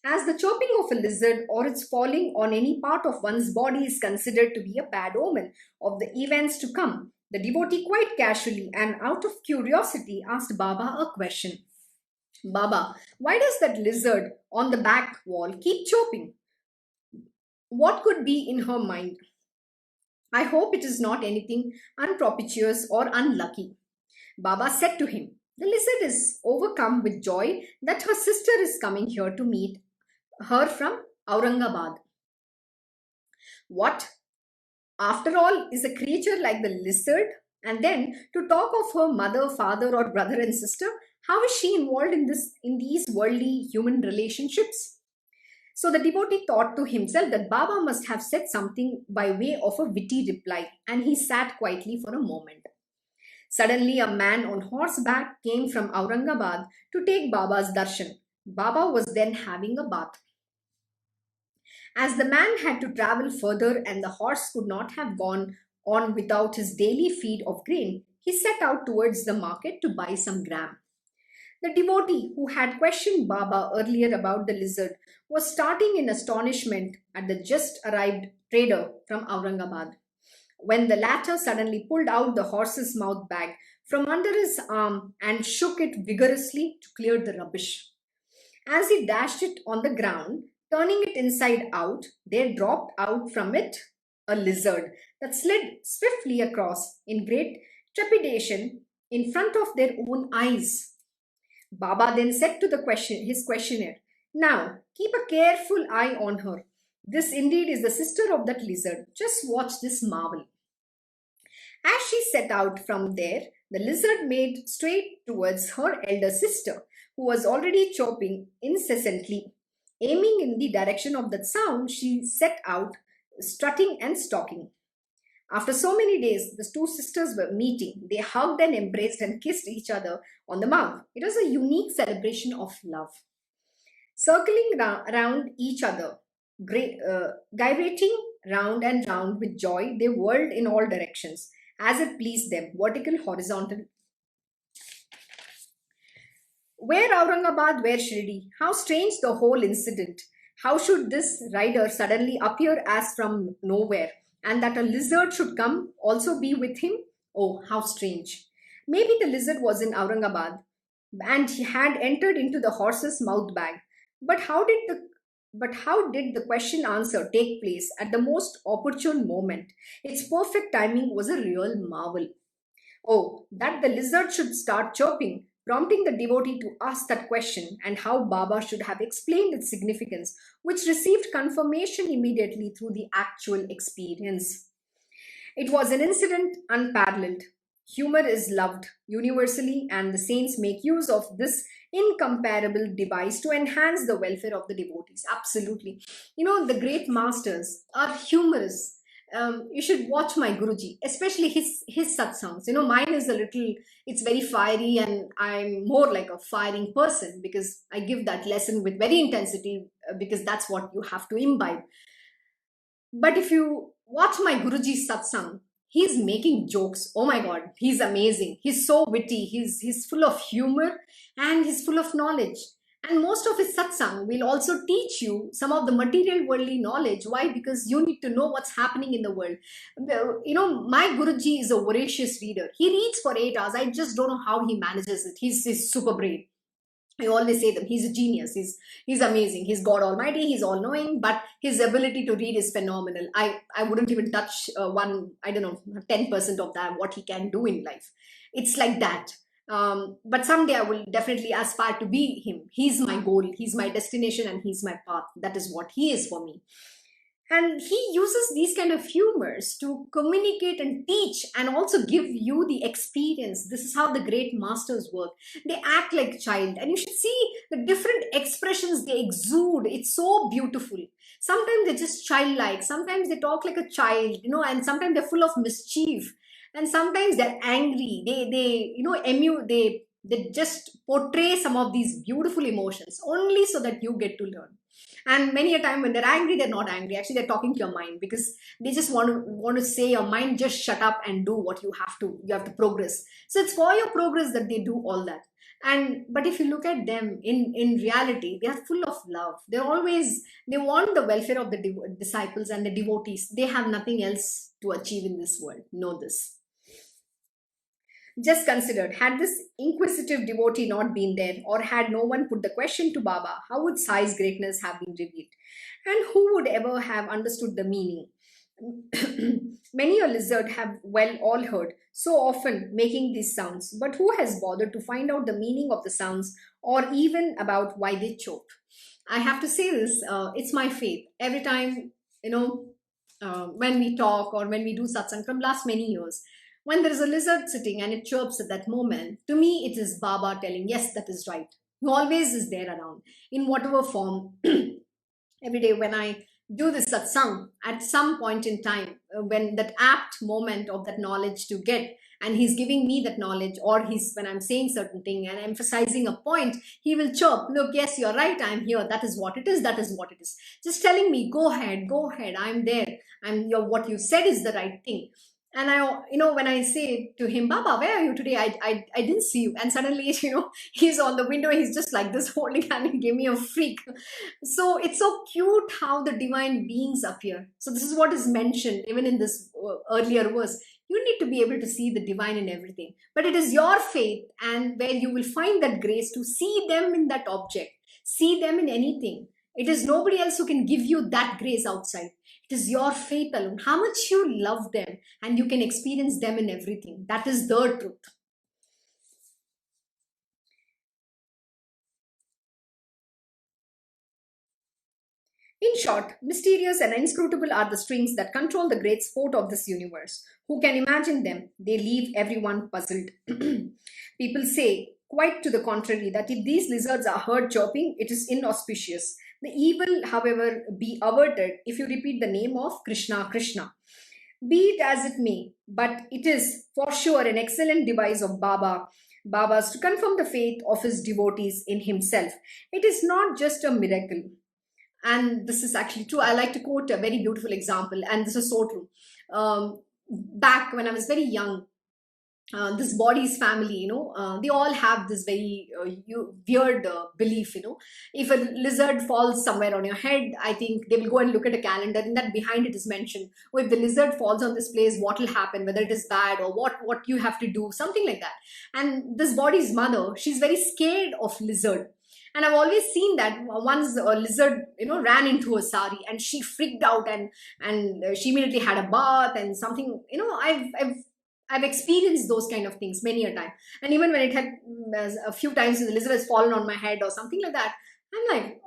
As the chirping of a lizard or its falling on any part of one's body is considered to be a bad omen of the events to come, the devotee quite casually and out of curiosity asked Baba a question. Baba, why does that lizard on the back wall keep chirping? What could be in her mind? I hope it is not anything unpropitious or unlucky. Baba said to him, the lizard is overcome with joy that her sister is coming here to meet her from Aurangabad. What, after all, is a creature like the lizard? And then to talk of her mother, father, or brother and sister, how is she involved in these worldly human relationships? So the devotee thought to himself that Baba must have said something by way of a witty reply, and he sat quietly for a moment. Suddenly, a man on horseback came from Aurangabad to take Baba's darshan. Baba was then having a bath. As the man had to travel further and the horse could not have gone on without his daily feed of grain, he set out towards the market to buy some gram. The devotee who had questioned Baba earlier about the lizard was starting in astonishment at the just arrived trader from Aurangabad, when the latter suddenly pulled out the horse's mouth bag from under his arm and shook it vigorously to clear the rubbish. As he dashed it on the ground, turning it inside out, there dropped out from it a lizard that slid swiftly across in great trepidation in front of their own eyes. Baba then said to his questioner, now keep a careful eye on her. This indeed is the sister of that lizard. Just watch this marvel. As she set out from there, the lizard made straight towards her elder sister, who was already chopping incessantly. Aiming in the direction of that sound, she set out, strutting and stalking. After so many days, the two sisters were meeting. They hugged and embraced and kissed each other on the mouth. It was a unique celebration of love. Circling around each other, gyrating round and round with joy, they whirled in all directions as it pleased them, vertical, horizontal. Where Aurangabad, where Shirdi? How strange the whole incident. How should this rider suddenly appear as from nowhere, and that a lizard should come also be with him? Oh, how strange. Maybe the lizard was in Aurangabad and he had entered into the horse's mouth bag. But how did the question answer take place at the most opportune moment? Its perfect timing was a real marvel. Oh, that the lizard should start chirping, prompting the devotee to ask that question, and how Baba should have explained its significance, which received confirmation immediately through the actual experience. It was an incident unparalleled. Humor is loved universally, and the saints make use of this incomparable device to enhance the welfare of the devotees. Absolutely. The great masters are humorous. You should watch my Guruji, especially his satsangs. Mine is a little, it's very fiery, and I'm more like a firing person because I give that lesson with very intensity because that's what you have to imbibe. But if you watch my Guruji's satsang, he's making jokes. Oh my God, he's amazing. He's so witty. He's full of humor and he's full of knowledge. And most of his satsang will also teach you some of the material worldly knowledge. Why? Because you need to know what's happening in the world. My Guruji is a voracious reader. He reads for 8 hours. I just don't know how he manages it. He's super brave. I always say that he's a genius. He's amazing. He's God Almighty. He's all knowing, but his ability to read is phenomenal. I wouldn't even touch 10% of that what he can do in life. It's like that. But someday I will definitely aspire to be him. He's my goal. He's my destination, and he's my path. That is what he is for me. And he uses these kind of humors to communicate and teach and also give you the experience. This is how the great masters work. They act like child, and you should see the different expressions they exude. It's so beautiful. Sometimes they're just childlike, sometimes they talk like a child, and sometimes they're full of mischief, and sometimes they're angry. They just portray some of these beautiful emotions only so that you get to learn. And many a time when they're angry, they're not angry. Actually, they're talking to your mind because they just want to say your mind, just shut up and do what you have to progress. So it's for your progress that they do all that. And but if you look at them in reality, they are full of love. They want the welfare of the disciples and the devotees. They have nothing else to achieve in this world. Know this. Just considered, had this inquisitive devotee not been there, or had no one put the question to Baba, how would Sai's greatness have been revealed? And who would ever have understood the meaning? Many a lizard have well all heard, so often making these sounds, but who has bothered to find out the meaning of the sounds or even about why they choke? I have to say this, it's my faith. Every time, when we talk or when we do satsang from last many years, when there is a lizard sitting and it chirps at that moment, to me it is Baba telling, yes, that is right. He always is there around in whatever form. Every day when I do this satsang, at some point in time, when that apt moment of that knowledge to get, and he's giving me that knowledge, or he's when I'm saying certain thing and emphasizing a point, he will chirp, look, yes, you're right, I'm here, that is what it is, that is what it is. Just telling me, go ahead, I'm there, what you said is the right thing. And when I say to him, Baba, where are you today? I didn't see you. And suddenly, he's on the window. He's just like this holding hand and gave me a freak. So it's so cute how the divine beings appear. So this is what is mentioned even in this earlier verse. You need to be able to see the divine in everything. But it is your faith and where you will find that grace to see them in that object, see them in anything. It is nobody else who can give you that grace outside. It is your faith alone. How much you love them and you can experience them in everything. That is the truth. In short, mysterious and inscrutable are the strings that control the great sport of this universe. Who can imagine them? They leave everyone puzzled. People say, quite to the contrary, that if these lizards are heard chirping, it is inauspicious. The evil, however, be averted if you repeat the name of Krishna Krishna. Be it as it may, but it is for sure an excellent device of Baba's to confirm the faith of his devotees in himself. It is not just a miracle. And this is actually true. I like to quote a very beautiful example, and this is so true. Back when I was very young, this body's family, they all have this very weird belief. If a lizard falls somewhere on your head, I think they will go and look at a calendar, and that behind it is mentioned, oh, if the lizard falls on this place, what will happen, whether it is bad or what you have to do, something like that. And this body's mother, she's very scared of lizard. And I've always seen that once a lizard, ran into her sari, and she freaked out, and she immediately had a bath and something. I've experienced those kind of things many a time. And even when it had a few times the lizard has fallen on my head or something like that, I'm like,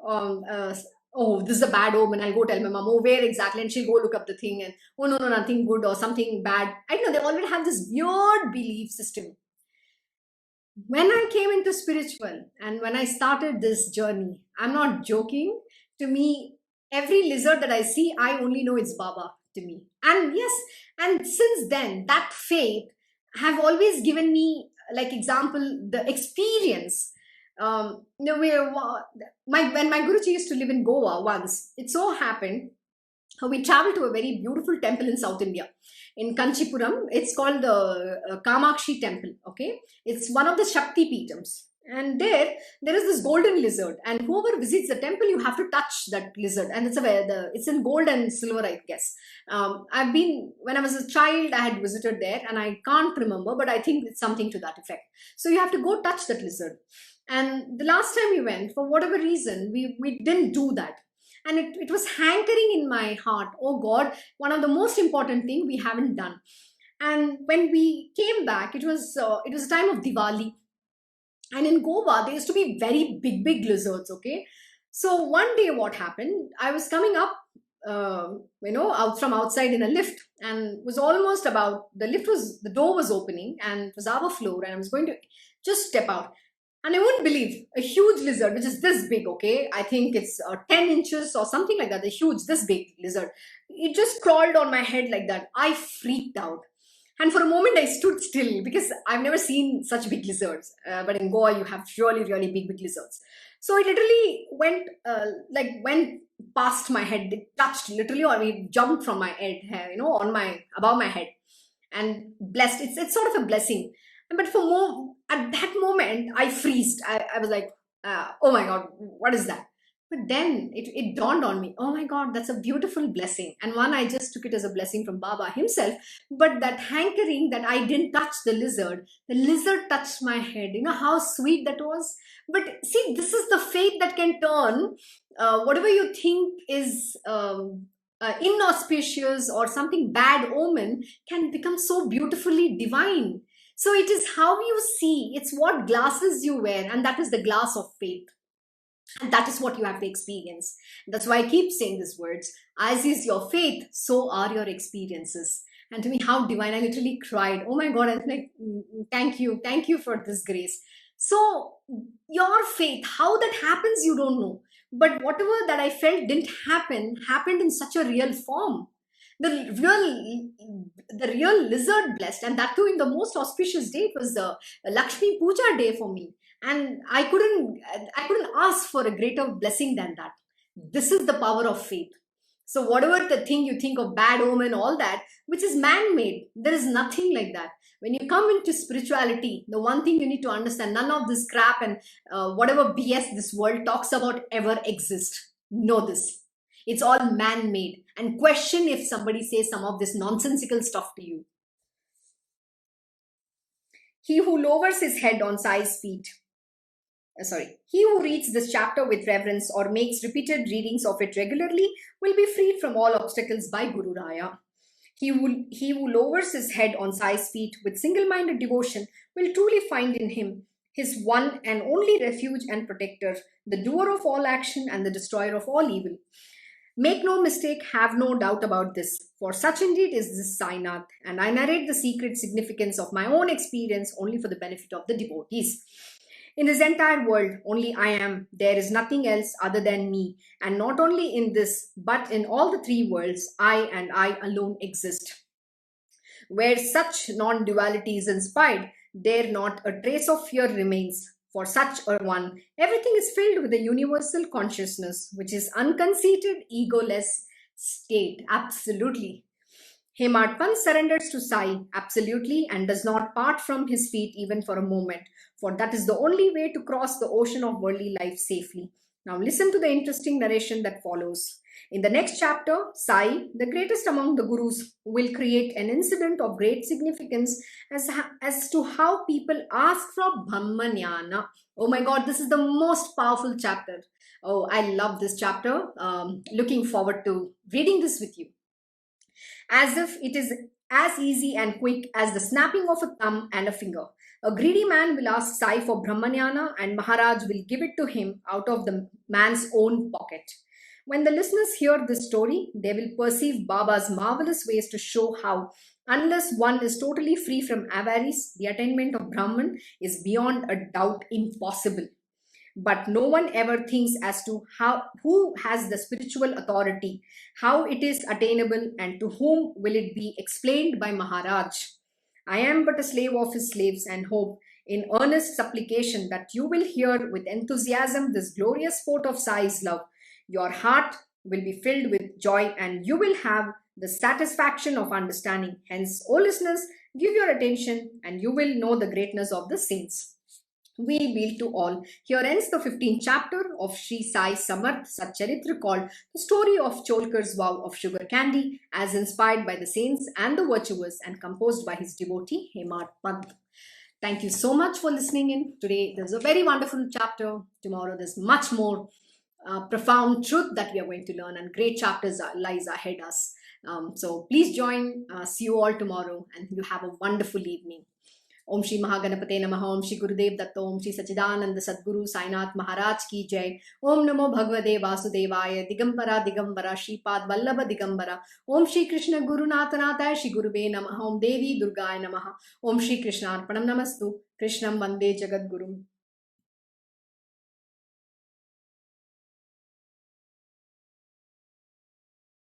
oh, this is a bad omen. I'll go tell my mom, oh, where exactly? And she'll go look up the thing, and oh, no, nothing good or something bad. I don't know, they already have this weird belief system. When I came into spiritual and when I started this journey, I'm not joking. To me, every lizard that I see, I only know it's Baba to me. And yes, and since then, that faith have always given me, like example, the experience. When my Guruji used to live in Goa once, it so happened we traveled to a very beautiful temple in South India, in Kanchipuram. It's called the Kamakshi temple. Okay, it's one of the Shakti Peetams. And there is this golden lizard, and whoever visits the temple, you have to touch that lizard, and it's in gold and silver, I guess. I've been, when I was a child, I had visited there, and I can't remember, but I think it's something to that effect. So you have to go touch that lizard. And the last time we went, for whatever reason, we didn't do that. And it was hankering in my heart. Oh God, one of the most important thing we haven't done. And when we came back, it was a time of Diwali. And in Goa, there used to be very big lizards, okay? So one day what happened, I was coming up, out from outside in a lift, and was almost about, the door was opening, and it was our floor, and I was going to just step out. And I wouldn't believe, a huge lizard, which is this big, okay? I think it's 10 inches or something like that, this big lizard. It just crawled on my head like that. I freaked out. And for a moment, I stood still because I've never seen such big lizards. But in Goa, you have really big lizards. So it literally went past my head. It touched literally, or it jumped from my head, above my head. And blessed. It's sort of a blessing. But at that moment, I freezed. I was like, oh my God, what is that? But then it dawned on me, oh my God, that's a beautiful blessing. And one, I just took it as a blessing from Baba himself. But that hankering that I didn't touch the lizard touched my head. You know how sweet that was? But see, this is the faith that can turn whatever you think is inauspicious or something bad omen can become so beautifully divine. So it is how you see, it's what glasses you wear, and that is the glass of faith. And that is what you have to experience. That's why I keep saying these words. As is your faith, so are your experiences. And to me, how divine. I literally cried. Oh my God, I was like, thank you for this grace. So your faith, how that happens, you don't know. But whatever that I felt didn't happened in such a real form. The real lizard blessed, and that too in the most auspicious day. It was the Lakshmi Puja day for me. And I couldn't ask for a greater blessing than that. This is the power of faith. So whatever the thing you think of bad omen, all that, which is man-made, there is nothing like that. When you come into spirituality, the one thing you need to understand, none of this crap and whatever BS this world talks about ever exist. Know this. It's all man-made. And question if somebody says some of this nonsensical stuff to you. He who lowers his head on Sai's feet. He who reads this chapter with reverence or makes repeated readings of it regularly will be freed from all obstacles by Guru Raya. He who lowers his head on Sai's feet with single-minded devotion will truly find in him his one and only refuge and protector, the doer of all action and the destroyer of all evil. Make no mistake, have no doubt about this, for such indeed is this Sainath, and I narrate the secret significance of my own experience only for the benefit of the devotees. In this entire world, only I am. There is nothing else other than me. And not only in this, but in all the three worlds, I and I alone exist. Where such non duality is inspired, there not a trace of fear remains. For such a one, everything is filled with a universal consciousness, which is unconceited, egoless state. Absolutely. Hematpan surrenders to Sai absolutely and does not part from his feet even for a moment, for that is the only way to cross the ocean of worldly life safely. Now, listen to the interesting narration that follows. In the next chapter, Sai, the greatest among the gurus, will create an incident of great significance as to how people ask for Brahmanyana. Oh my god, this is the most powerful chapter. Oh, I love this chapter. Looking forward to reading this with you. As if it is as easy and quick as the snapping of a thumb and a finger. A greedy man will ask Sai for Brahmanyana, and Maharaj will give it to him out of the man's own pocket. When the listeners hear this story, they will perceive Baba's marvelous ways to show how, unless one is totally free from avarice, the attainment of Brahman is beyond a doubt impossible. But no one ever thinks as to who has the spiritual authority, how it is attainable, and to whom will it be explained by Maharaj. I am but a slave of his slaves, and hope in earnest supplication that you will hear with enthusiasm this glorious sport of Sai's love. Your heart will be filled with joy, and you will have the satisfaction of understanding. Hence, O listeners, give your attention, and you will know the greatness of the saints. We will to all. Here ends the 15th chapter of Shri Sai Satcharita, called The Story of Cholkar's Vow of Sugar Candy, as inspired by the saints and the virtuous and composed by his devotee Hemat Pant. Thank you so much for listening in. Today there's a very wonderful chapter. Tomorrow there's much more profound truth that we are going to learn, and great chapters lies ahead us. So please join. See you all tomorrow, and you have a wonderful evening. ओम श्री महागणपते नमः। ओम श्री गुरुदेव दत्त। ओम श्री सच्चिदानंद सद्गुरु साईनाथ महाराज की जय। ओम नमो भगवते वासुदेवाय। दिगंबरा दिगंबरा श्रीपाद वल्लभ दिगंबरा। ओम श्री कृष्ण गुरुनाथनाथाय श्री गुरुवे नमः। ओम देवी दुर्गाय नमः। ओम श्री कृष्णार्पणम नमस्तु। कृष्णं वंदे जगद्गुरुम्।